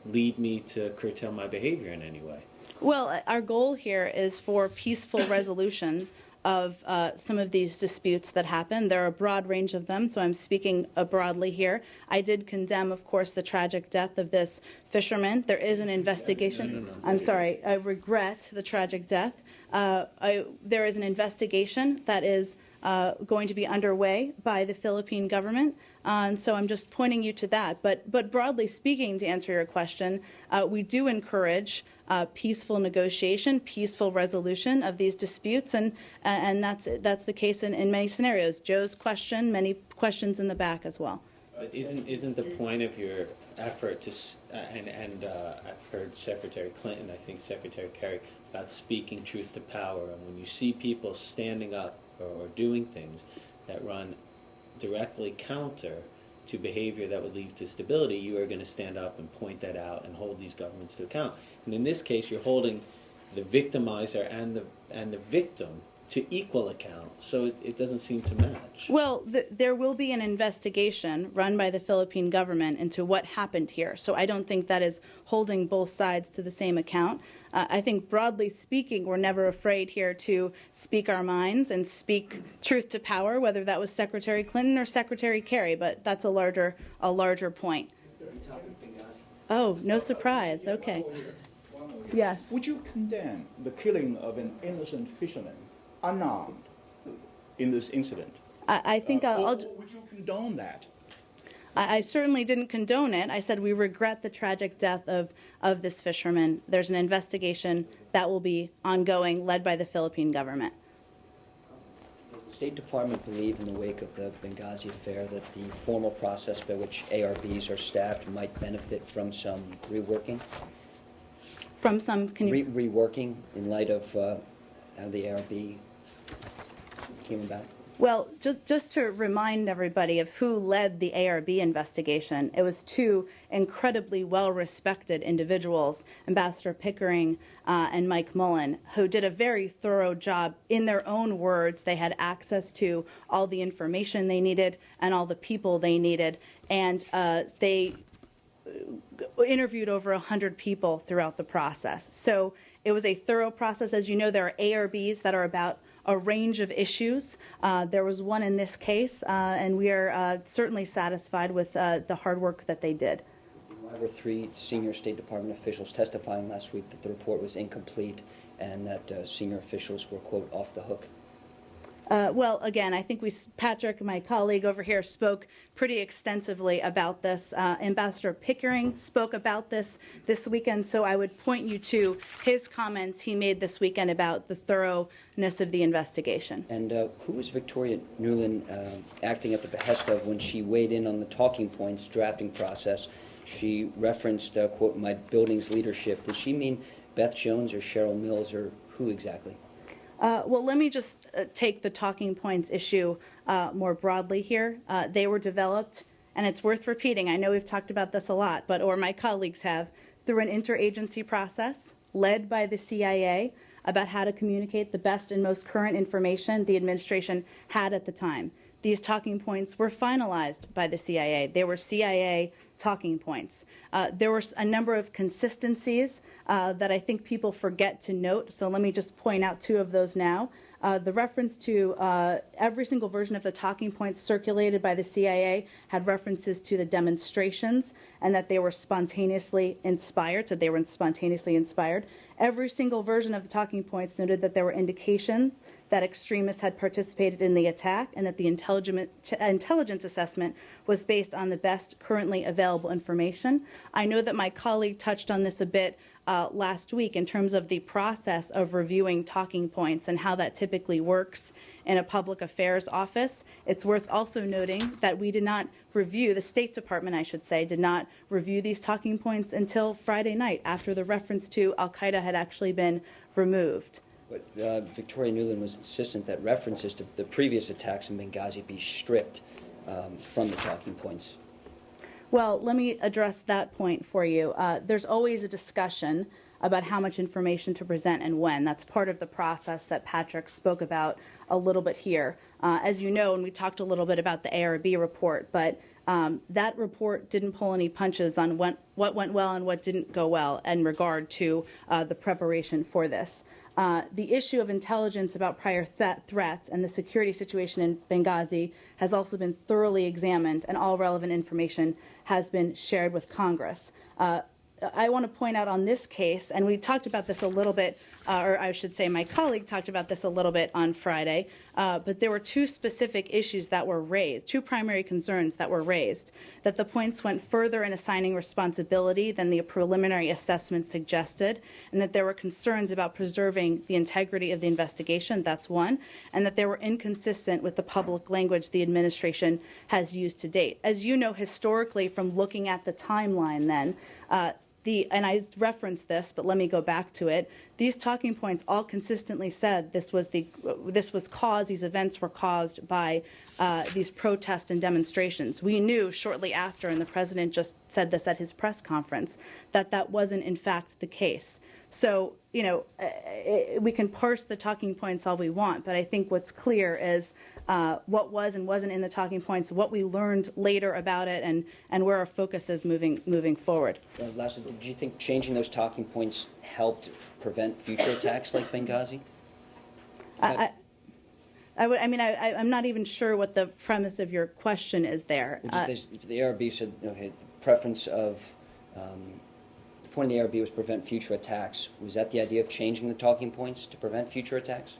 D: lead me to curtail my behavior in any way.
A: Well, our goal here is for peaceful resolution of some of these disputes that happen. There are a broad range of them, so I'm speaking broadly here. I did condemn, of course, the tragic death of this fisherman. There is an investigation. No. I'm sorry. I regret the tragic death. There is an investigation that is going to be underway by the Philippine government. And so I'm just pointing you to that. But broadly speaking, to answer your question, we do encourage peaceful negotiation, peaceful resolution of these disputes, and that's the case in many scenarios. Joe's question, many questions in the back as well.
D: But isn't the point of your effort to and I've heard Secretary Clinton, I think Secretary Kerry, about speaking truth to power, and when you see people standing up or doing things that run directly counter to behavior that would lead to stability, you are going to stand up and point that out and hold these governments to account. And in this case, you're holding the victimizer and the victim to equal account, so it doesn't seem to match.
A: Well, there will be an investigation run by the Philippine government into what happened here, so I don't think that is holding both sides to the same account. I think broadly speaking, we're never afraid here to speak our minds and speak truth to power, whether that was Secretary Clinton or Secretary Kerry, but that's a larger point. Oh, no surprise. Okay. Yes.
R: Would you condemn the killing of an innocent fisherman, unarmed, in this incident?
A: I think
R: would you condone that?
A: I certainly didn't condone it. I said we regret the tragic death of this fisherman. There's an investigation that will be ongoing, led by the Philippine government.
T: Does the State Department believe, in the wake of the Benghazi affair, that the formal process by which ARBs are staffed might benefit from some reworking?
A: From some
T: reworking in light of how the ARB came about?
A: Well, just to remind everybody of who led the ARB investigation, it was two incredibly well-respected individuals, Ambassador Pickering and Mike Mullen, who did a very thorough job. In their own words, they had access to all the information they needed and all the people they needed, and they interviewed over 100 people throughout the process. So it was a thorough process. As you know, there are ARBs that are about a range of issues. There was one in this case, and we are certainly satisfied with the hard work that they did.
T: Why were 3 senior State Department officials testifying last week that the report was incomplete and that senior officials were, quote, off the hook?
A: Well, again, I think Patrick, my colleague over here, spoke pretty extensively about this. Ambassador Pickering spoke about this weekend, so I would point you to his comments he made this weekend about the thoroughness of the investigation.
T: And who was Victoria Nuland acting at the behest of when she weighed in on the talking points drafting process? She referenced, quote, my building's leadership. Did she mean Beth Jones or Cheryl Mills, or who exactly?
A: Well, let me just take the talking points issue more broadly here. They were developed, and it's worth repeating, I know we've talked about this a lot, or my colleagues have, through an interagency process led by the CIA about how to communicate the best and most current information the administration had at the time. These talking points were finalized by the CIA. They were CIA talking points. There were a number of consistencies that I think people forget to note, so let me just point out 2 of those now. The reference to every single version of the talking points circulated by the CIA had references to the demonstrations and that they were spontaneously inspired, so they were spontaneously inspired. Every single version of the talking points noted that there were indications that extremists had participated in the attack and that the intelligence assessment was based on the best currently available information. I know that my colleague touched on this a bit last week in terms of the process of reviewing talking points and how that typically works in a public affairs office. It's worth also noting that we did not review, the State Department, I should say, did not review these talking points until Friday night after the reference to al-Qaeda had actually been removed.
T: But Victoria Nuland was insistent that references to the previous attacks in Benghazi be stripped from the talking points.
A: Well, let me address that point for you. There's always a discussion about how much information to present and when. That's part of the process that Patrick spoke about a little bit here. As you know, and we talked a little bit about the ARB report, but that report didn't pull any punches on what went well and what didn't go well in regard to the preparation for this. The issue of intelligence about prior threats and the security situation in Benghazi has also been thoroughly examined, and all relevant information has been shared with Congress. I want to point out on this case, and we talked about this a little bit, or I should say my colleague talked about this a little bit on Friday, but there were two specific issues that were raised, two primary concerns that were raised, that the points went further in assigning responsibility than the preliminary assessment suggested, and that there were concerns about preserving the integrity of the investigation, that's one, and that they were inconsistent with the public language the administration has used to date. As you know, historically, from looking at the timeline then, and I referenced this, but let me go back to it. These talking points all consistently said these events were caused by these protests and demonstrations. We knew shortly after, and the president just said this at his press conference, that that wasn't in fact the case. So, you know, we can parse the talking points all we want, but I think what's clear is what was and wasn't in the talking points, what we learned later about it, and where our focus is moving forward.
T: Lastly, did you think changing those talking points helped prevent future attacks like Benghazi?
A: I'm not even sure what the premise of your question is there.
T: The ARB said, okay, the preference of the point of the ARB was prevent future attacks. Was that the idea of changing the talking points to prevent future attacks?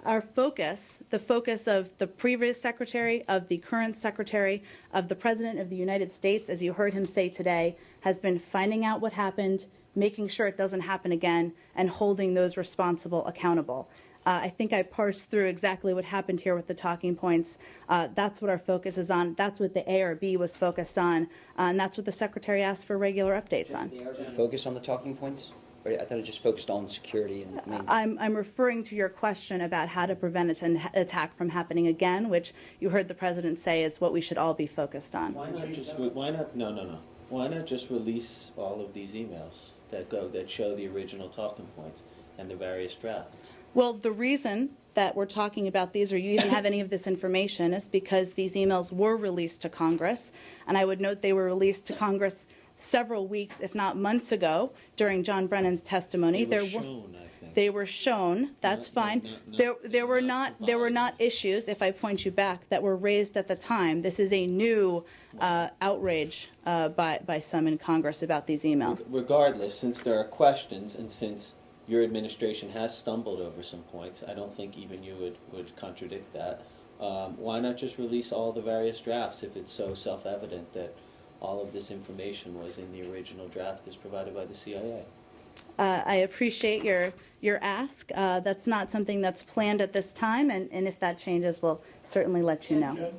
A: Our focus, the focus of the previous secretary, of the current secretary, of the President of the United States, as you heard him say today, has been finding out what happened, making sure it doesn't happen again, and holding those responsible accountable. I think I parsed through exactly what happened here with the talking points. That's what our focus is on. That's what the ARB was focused on, and that's what the secretary asked for regular updates on.
T: Did the ARB focus on the talking points? I thought it just focused on security.
A: I'm referring to your question about how to prevent an attack from happening again, which you heard the president say is what we should all be focused on.
D: Why not just release all of these emails that show the original talking points and the various drafts?
A: Well, the reason that we're talking about these, or you even have any of this information, is because these emails were released to Congress, and I would note they were released to Congress several weeks, if not months ago, during John Brennan's testimony. They were shown. That's fine. There were not issues, if I point you back, that were raised at the time. This is a new outrage by some in Congress about these emails.
D: Regardless, since there are questions and since your administration has stumbled over some points, I don't think even you would contradict that. Why not just release all the various drafts if it's so self-evident that all of this information was in the original draft as provided by the CIA?
A: I appreciate your ask. That's not something that's planned at this time, and if that changes, we'll certainly let you know.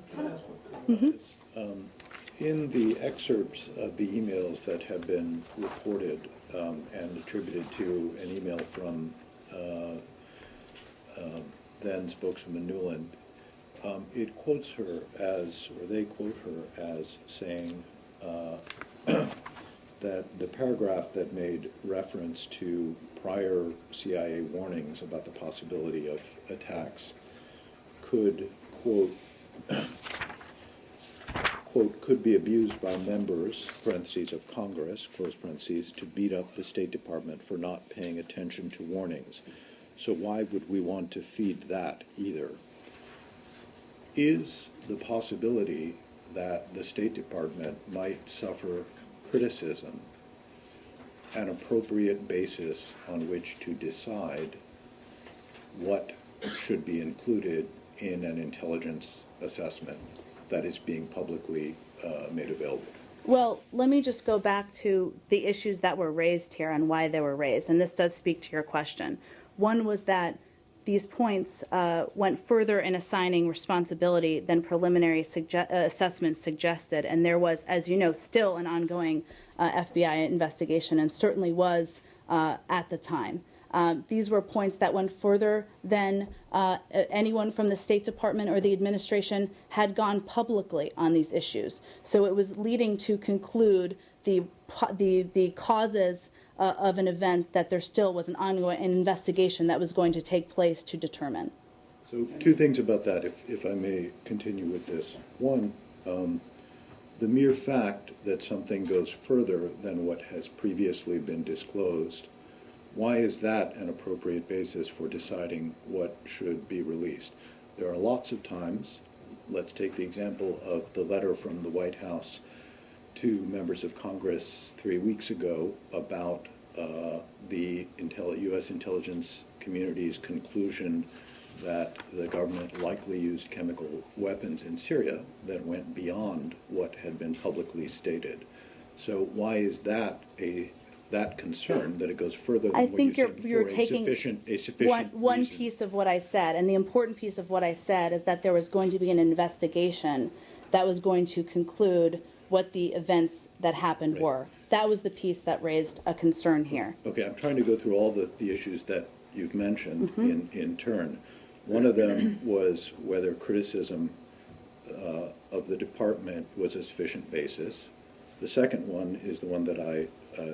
B: In the excerpts of the emails that have been reported and attributed to an email from then spokeswoman Nuland, it quotes her as, or they quote her as saying that the paragraph that made reference to prior CIA warnings about the possibility of attacks could, quote, quote, could be abused by members, parentheses, of Congress, close parentheses, to beat up the State Department for not paying attention to warnings. So why would we want to feed that either? Is the possibility that the State Department might suffer criticism an appropriate basis on which to decide what should be included in an intelligence assessment that is being publicly made available.
A: Well, let me just go back to the issues that were raised here and why they were raised, and this does speak to your question. One was that these points went further in assigning responsibility than preliminary assessments suggested, and there was, as you know, still an ongoing FBI investigation, and certainly was at the time. These were points that went further than anyone from the State Department or the administration had gone publicly on these issues. So it was leading to conclude the causes of an event that there still was an ongoing investigation that was going to take place to determine.
B: So two things about that, if I may continue with this. One, the mere fact that something goes further than what has previously been disclosed, why is that an appropriate basis for deciding what should be released? There are lots of times, let's take the example of the letter from the White House to members of Congress 3 weeks ago about the U.S. intelligence community's conclusion that the government likely used chemical weapons in Syria that went beyond what had been publicly stated. So why is that that concern that it goes further than
A: I
B: what
A: think
B: you said
A: you're
B: before,
A: taking
B: a sufficient
A: one
B: reason?
A: piece of what I said, and the important piece of what I said is that there was going to be an investigation that was going to conclude what the events that happened were. That was the piece that raised a concern here.
B: Okay, I'm trying to go through all the issues that you've mentioned in turn. One of them was whether criticism of the department was a sufficient basis. The second one is the one that I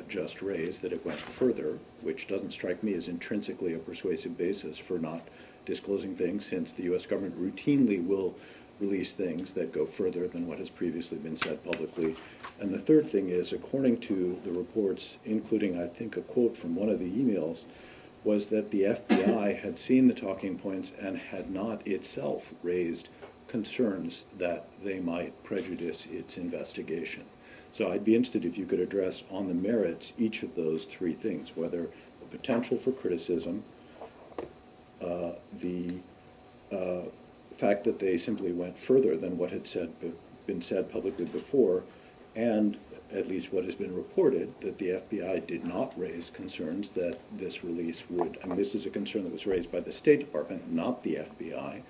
B: just raised, that it went further, which doesn't strike me as intrinsically a persuasive basis for not disclosing things, since the U.S. government routinely will release things that go further than what has previously been said publicly. And the third thing is, according to the reports, including I think a quote from one of the emails, was that the FBI had seen the talking points and had not itself raised concerns that they might prejudice its investigation. So I'd be interested if you could address on the merits each of those three things, whether the potential for criticism, the fact that they simply went further than what had been said publicly before, and at least what has been reported, that the FBI did not raise concerns that this release would, I mean, this is a concern that was raised by the State Department, not the FBI,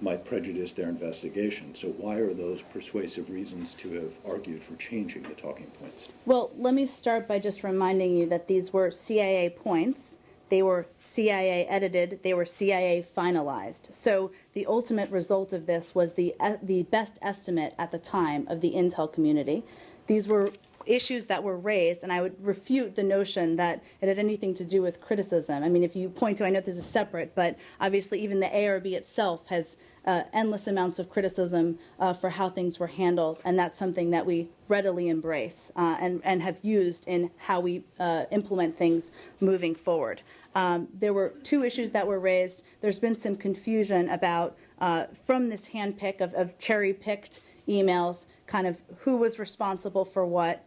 B: might prejudice their investigation. So why are those persuasive reasons to have argued for changing the talking points?
A: Well, let me start by just reminding you that these were CIA points. They were CIA edited. They were CIA finalized. So the ultimate result of this was the best estimate at the time of the intel community. These were issues that were raised, and I would refute the notion that it had anything to do with criticism. I mean, if you point to, I know this is separate, but obviously even the ARB itself has endless amounts of criticism for how things were handled, and that's something that we readily embrace and have used in how we implement things moving forward. There were two issues that were raised. There's been some confusion about, from this handpick of cherry-picked emails, kind of who was responsible for what.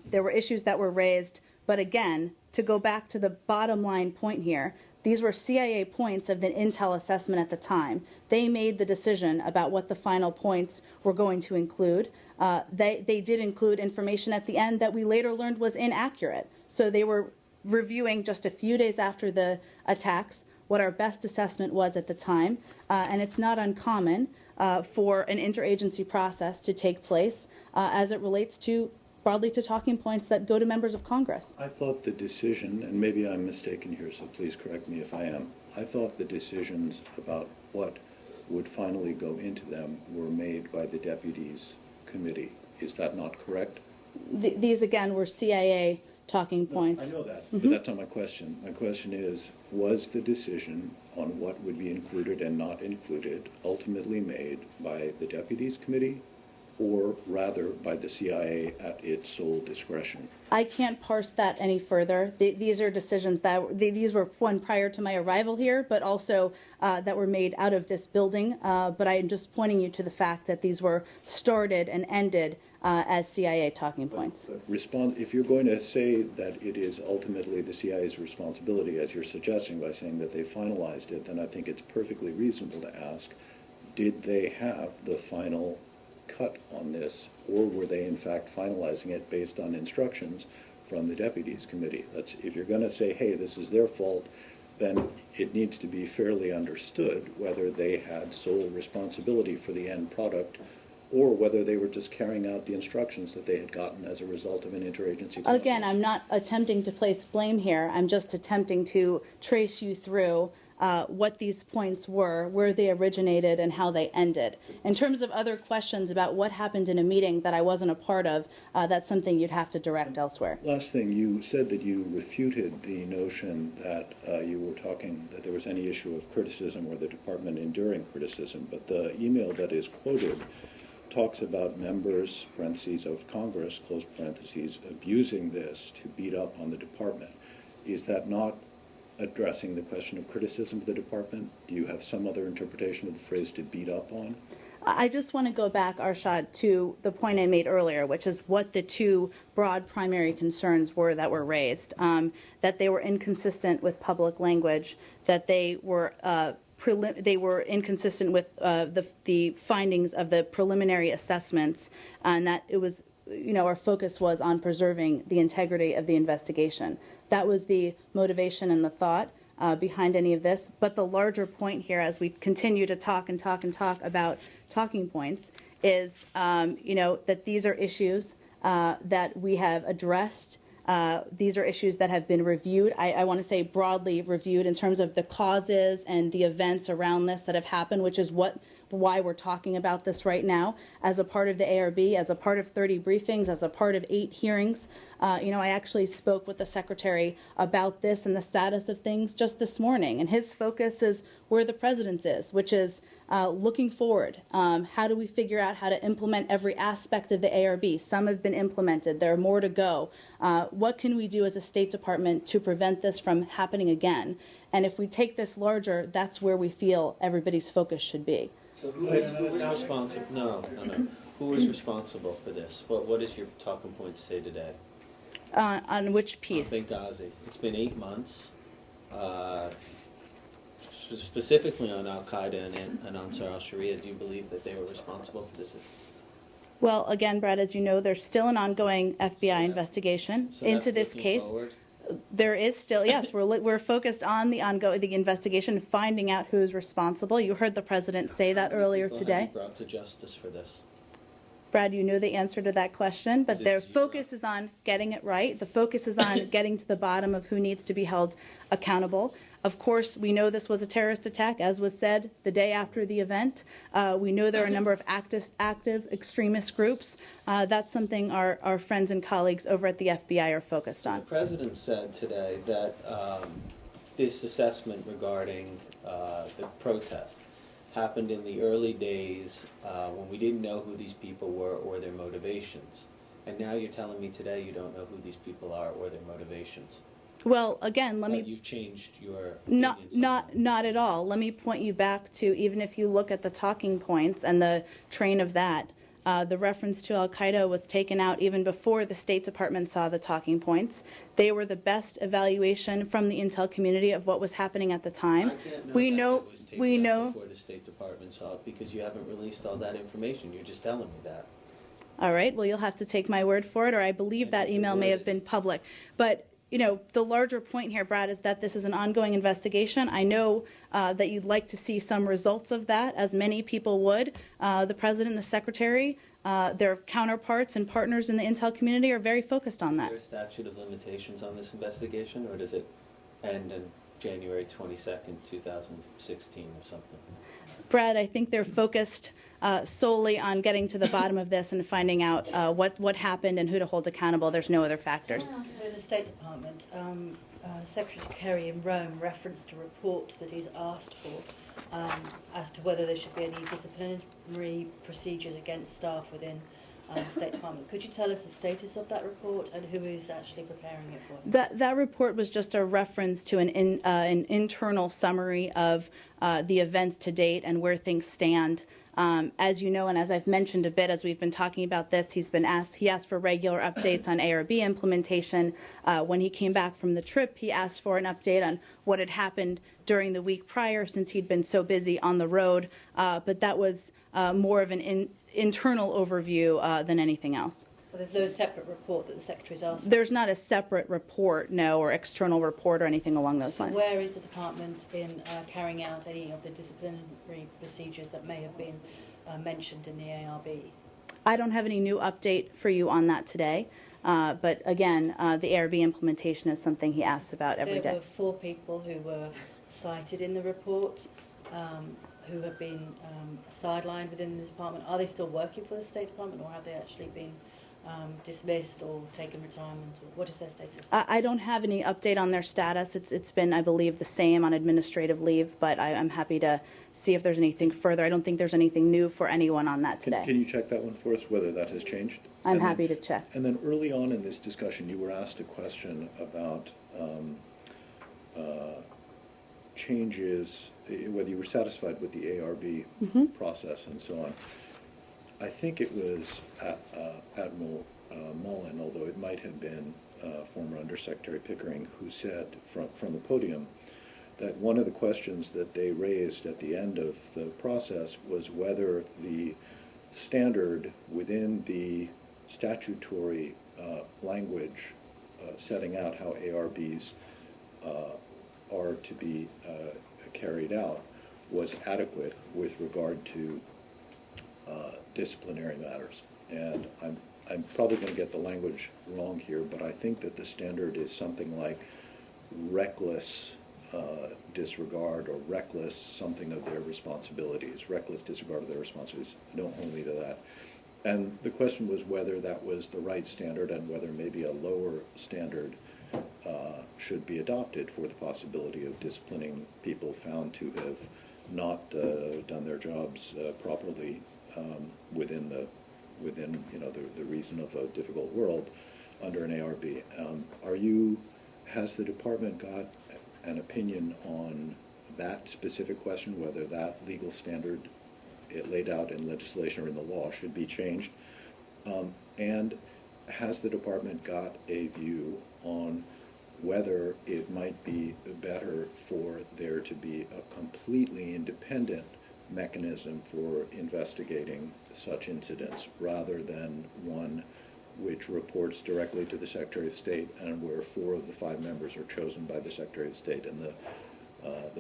A: There were issues that were raised, but again, to go back to the bottom line point here, these were CIA points of the intel assessment at the time. They made the decision about what the final points were going to include. They did include information at the end that we later learned was inaccurate. So they were reviewing just a few days after the attacks what our best assessment was at the time, and it's not uncommon for an interagency process to take place as it relates to broadly to talking points that go to members of Congress.
B: I thought the decision, and maybe I'm mistaken here, so please correct me if I am, I thought the decisions about what would finally go into them were made by the deputies committee. Is that not correct?
A: These, again, were CIA talking points.
B: I know that, but that's not my question. My question is, was the decision on what would be included and not included ultimately made by the deputies committee, or rather by the CIA at its sole discretion?
A: I can't parse that any further. These are decisions that, these were one prior to my arrival here, but also that were made out of this building. But I'm just pointing you to the fact that these were started and ended as CIA talking points.
B: If you're going to say that it is ultimately the CIA's responsibility, as you're suggesting by saying that they finalized it, then I think it's perfectly reasonable to ask, did they have the final cut on this, or were they in fact finalizing it based on instructions from the Deputies Committee? That's, if you're going to say, hey, this is their fault, then it needs to be fairly understood whether they had sole responsibility for the end product or whether they were just carrying out the instructions that they had gotten as a result of an interagency process.
A: Again, I'm not attempting to place blame here. I'm just attempting to trace you through what these points were, where they originated, and how they ended. In terms of other questions about what happened in a meeting that I wasn't a part of, that's something you'd have to direct elsewhere.
B: Last thing, you said that you refuted the notion that you were talking, that there was any issue of criticism or the department enduring criticism, but the email that is quoted talks about members, parentheses, of Congress, close parentheses, abusing this to beat up on the department. Is that not addressing the question of criticism of the department? Do you have some other interpretation of the phrase to beat up on?
A: I just want to go back, Arshad, to the point I made earlier, which is what the two broad primary concerns were that were raised, that they were inconsistent with public language, that they were inconsistent with the findings of the preliminary assessments, and that it was, our focus was on preserving the integrity of the investigation. That was the motivation and the thought behind any of this. But the larger point here, as we continue to talk and talk and talk about talking points, is that these are issues that we have addressed. These are issues that have been reviewed. I want to say broadly reviewed in terms of the causes and the events around this that have happened, which is why we're talking about this right now as a part of the ARB, as a part of 30 briefings, as a part of 8 hearings. I actually spoke with the Secretary about this and the status of things just this morning, and his focus is where the President's is, which is looking forward. How do we figure out how to implement every aspect of the ARB? Some have been implemented. There are more to go. What can we do as a State Department to prevent this from happening again? And if we take this larger, that's where we feel everybody's focus should be.
D: So who is responsible? No. Who is responsible for this? What does your talking point say today?
A: On which piece?
D: Benghazi. It's been 8 months. Specifically on Al-Qaeda and Ansar al-Sharia, do you believe that they were responsible for this?
A: Well, again, Brad, as you know, there's still an ongoing FBI investigation into this case.
D: Forward?
A: There is still, yes, we're focused on the investigation, finding out who's responsible. You heard the President say that earlier today.
D: Have you brought to justice for this?
A: Brad, you know the answer to that question, but their focus is on getting it right. The focus is on getting to the bottom of who needs to be held accountable. Of course, we know this was a terrorist attack, as was said the day after the event. We know there are a number of active extremist groups. That's something our friends and colleagues over at the FBI are focused on.
D: The President said today that this assessment regarding the protest happened in the early days when we didn't know who these people were or their motivations. And now you're telling me today you don't know who these people are or their motivations.
A: Well, again,
D: You've changed your
A: not at all. Let me point you back to, even if you look at the talking points and the train of that, the reference to Al-Qaeda was taken out even before the State Department saw the talking points. They were the best evaluation from the intel community of what was happening at the time.
D: I can't know that it was taken out before the State Department saw it because you haven't released all that information. You're just telling me that.
A: All right. Well, you'll have to take my word for it, or I believe that email may have been public. But the larger point here, Brad, is that this is an ongoing investigation. I know that you'd like to see some results of that, as many people would. The President and the Secretary, their counterparts and partners in the intel community are very focused on that.
D: Is there a statute of limitations on this investigation, or does it end in January 22nd, 2016 or something?
A: Brad, I think they're focused solely on getting to the bottom of this and finding out what happened and who to hold accountable. There's no other factors.
C: In the State Department, Secretary Kerry in Rome referenced a report that he's asked for as to whether there should be any disciplinary procedures against staff within the State Department. Could you tell us the status of that report and who is actually preparing it for him?
A: That report was just a reference to an internal summary of the events to date and where things stand As you know, and as I've mentioned a bit as we've been talking about this, he asked for regular updates on ARB implementation. When he came back from the trip, he asked for an update on what had happened during the week prior, since he'd been so busy on the road. But that was more of an internal overview than anything else.
C: So there's no separate report that the Secretary's asked for?
A: There's not a separate report, no, or external report or anything along those lines.
C: So where is the department in carrying out any of the disciplinary procedures that may have been mentioned in the ARB?
A: I don't have any new update for you on that today. But again, the ARB implementation is something he asks about every day.
C: There were 4 people who were cited in the report who have been sidelined within the department. Are they still working for the State Department, or have they actually been dismissed or taken retirement? Or what is their status?
A: I don't have any update on their status. It's been, I believe, the same on administrative leave, but I'm happy to see if there's anything further. I don't think there's anything new for anyone on that today.
B: Can you check that one for us, whether that has changed?
A: I'm happy to check.
B: And then early on in this discussion, you were asked a question about changes, whether you were satisfied with the ARB process and so on. I think it was Admiral Mullen, although it might have been former Undersecretary Pickering, who said from the podium that one of the questions that they raised at the end of the process was whether the standard within the statutory language setting out how ARBs are to be carried out was adequate with regard to disciplinary matters. And I'm probably going to get the language wrong here, but I think that the standard is something like reckless disregard or reckless something of their responsibilities, reckless disregard of their responsibilities. Don't hold me to that. And the question was whether that was the right standard and whether maybe a lower standard should be adopted for the possibility of disciplining people found to have not done their jobs properly within the reason of a difficult world under an ARB. Has the department got an opinion on that specific question, whether that legal standard it laid out in legislation or in the law should be changed? And has the department got a view on whether it might be better for there to be a completely independent mechanism for investigating such incidents rather than one which reports directly to the Secretary of State and where 4 of the 5 members are chosen by the Secretary of State and the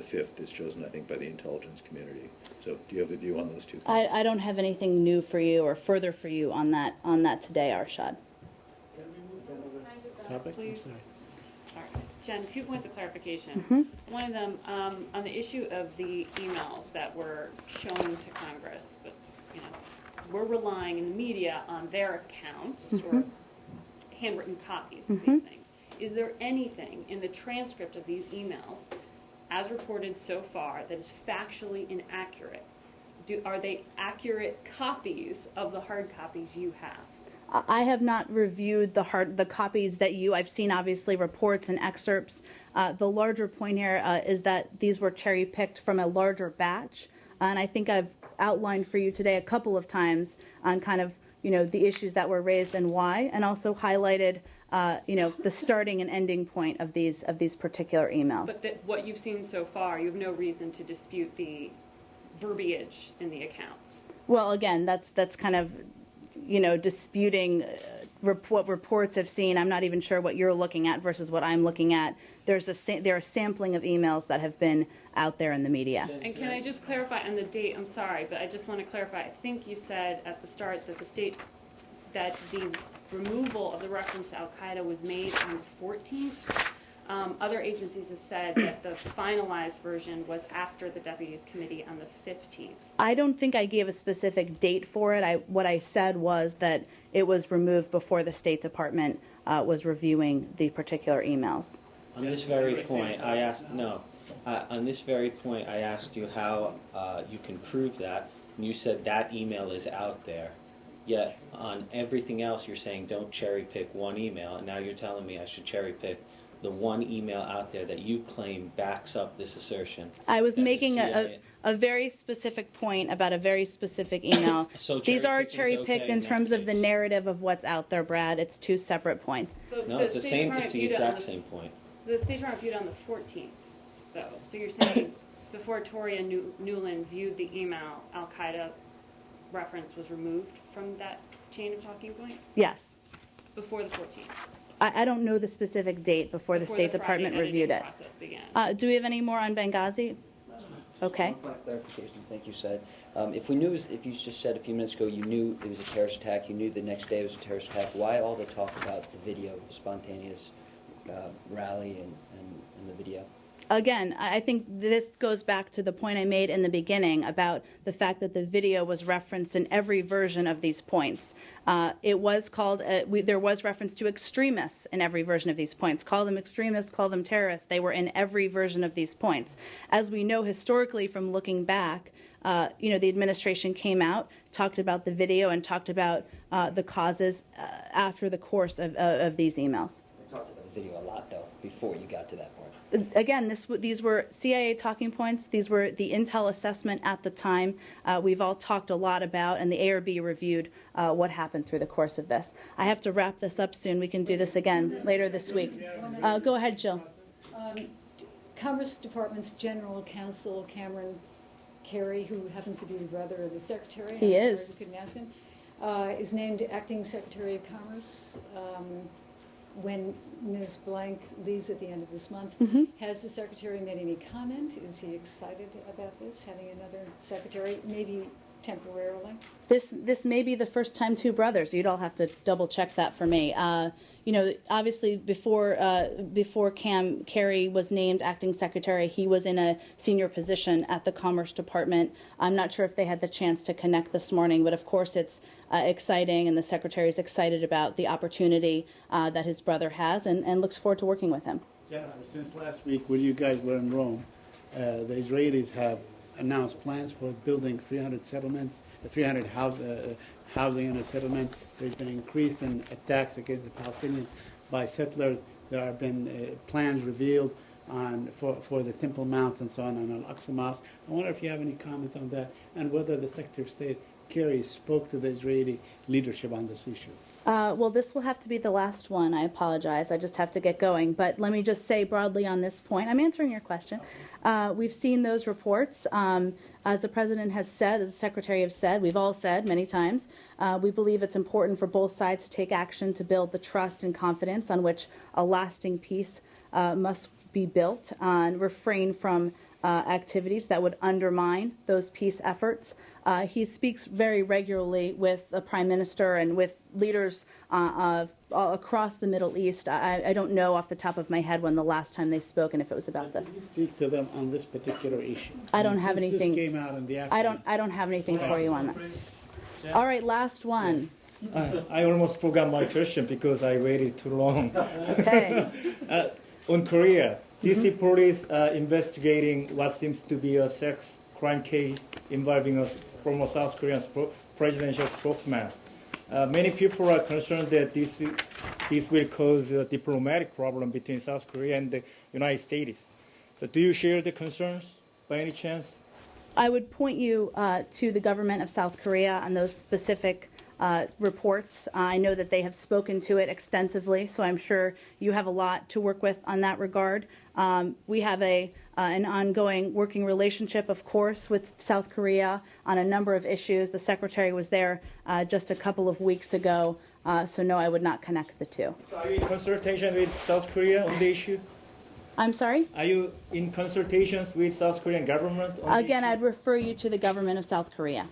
B: 5th is chosen, I think, by the intelligence community. So do you have a view on those two things?
A: I don't have anything new for you or further for you on that today, Arshad.
K: Please. Sorry. Jen, 2 points of clarification. One of them, on the issue of the emails that were shown to Congress, but we're relying in the media on their accounts or handwritten copies of these things. Is there anything in the transcript of these emails, as reported so far, that is factually inaccurate? Are they accurate copies of the hard copies you have?
A: I have not reviewed the copies that I've seen obviously reports and excerpts. The larger point here is that these were cherry picked from a larger batch, and I think I've outlined for you today a couple of times on kind of the issues that were raised and why, and also highlighted the starting and ending point of these particular emails.
K: But what you've seen so far, you have no reason to dispute the verbiage in the accounts.
A: Well, again, that's kind of disputing what reports have seen. I'm not even sure what you're looking at versus what I'm looking at. There are a sampling of emails that have been out there in the media.
K: And can I just clarify on the date? I'm sorry, but I just want to clarify. I think you said at the start that that the removal of the reference to Al-Qaeda was made on the 14th. Other agencies have said that the finalized version was after the Deputies Committee on the 15th.
A: I don't think I gave a specific date for it. What I said was that it was removed before the State Department was reviewing the particular emails.
D: On this very point, I asked you how you can prove that, and you said that email is out there. Yet on everything else, you're saying don't cherry pick one email, and now you're telling me I should cherry pick the one email out there that you claim backs up this assertion.
A: I was making a very specific point about a very specific email.
D: So
A: These are
D: cherry-picking's
A: cherry-picked
D: okay
A: in
D: in that
A: terms of the
D: case.
A: narrative of what's out there, Brad. It's two separate points.
D: No, it's the same. It's the exact same point.
K: The State Department viewed on the 14th, though. So you're saying before Toria Newland viewed the email, Al-Qaeda reference was removed from that chain of talking points?
A: Yes.
K: Before the 14th.
A: I don't know the specific date before the State Department reviewed it.
K: Process began.
A: Do we have any more on Benghazi? Okay.
T: One point of clarification. Thank you, Said. If you just said a few minutes ago you knew it was a terrorist attack, you knew the next day it was a terrorist attack, why all the talk about the video, the spontaneous rally and the video?
A: Again, I think this goes back to the point I made in the beginning about the fact that the video was referenced in every version of these points. It was called, there was reference to extremists in every version of these points. Call them extremists, call them terrorists. They were in every version of these points. As we know historically from looking back, the administration came out, talked about the video, and talked about the causes after the course of these emails.
T: We talked about the video a lot, though, before you got to that point.
A: Again, these were CIA talking points. These were the intel assessment at the time. We've all talked a lot about, and the ARB reviewed what happened through the course of this. I have to wrap this up soon. We can do this again later this week. Go ahead, Jill.
I: Commerce Department's General Counsel Cameron Carey, who happens to be the brother of the Secretary,
A: he
I: I'm
A: is.
I: sorry we couldn't ask him, is named Acting Secretary of Commerce. When Ms. Blank leaves at the end of this month, has the Secretary made any comment? Is he excited about this, having another Secretary, maybe temporarily?
A: This may be the first time two brothers. You'd all have to double check that for me. Obviously before Cam Carey was named acting secretary, he was in a senior position at the Commerce Department. I'm not sure if they had the chance to connect this morning, but of course it's exciting, and the secretary is excited about the opportunity that his brother has, and looks forward to working with him.
E: Jennifer, since last week when you guys were in Rome, the Israelis have announced plans for building 300 settlements, 300 housing in a settlement. There's been an increase in attacks against the Palestinians by settlers. There have been plans revealed for the Temple Mount and so on, and Al-Aqsa Mosque. I wonder if you have any comments on that, and whether the Secretary of State, Kerry, spoke to the Israeli leadership on this issue.
A: Well, this will have to be the last one. I apologize. I just have to get going. But let me just say broadly on this point, I'm answering your question. We've seen those reports. As the President has said, as the Secretary has said, we've all said many times, we believe it's important for both sides to take action to build the trust and confidence on which a lasting peace must be built, and refrain from activities that would undermine those peace efforts. He speaks very regularly with the Prime Minister and with leaders across the Middle East. I don't know off the top of my head when the last time they spoke and if it was about this.
E: Did you speak to them on this particular issue?
A: I don't have anything.
E: This came out in the afternoon.
A: I don't have anything for you on that. All right, last one.
U: I almost forgot my question because I waited too long.
A: Okay.
U: On Korea, DC police investigating what seems to be a sex crime case involving a former South Korean presidential spokesman. Many people are concerned that this will cause a diplomatic problem between South Korea and the United States. So do you share the concerns by any chance?
A: I would point you to the government of South Korea on those specific reports. I know that they have spoken to it extensively, so I'm sure you have a lot to work with on that regard. We have an ongoing working relationship, of course, with South Korea on a number of issues. The Secretary was there just a couple of weeks ago, so no, I would not connect the two.
U: Are you in consultation with South Korea on the issue?
A: I'm sorry?
U: Are you in consultations with South Korean government on the
A: Again,
U: issue?
A: I'd refer you to the government of South Korea.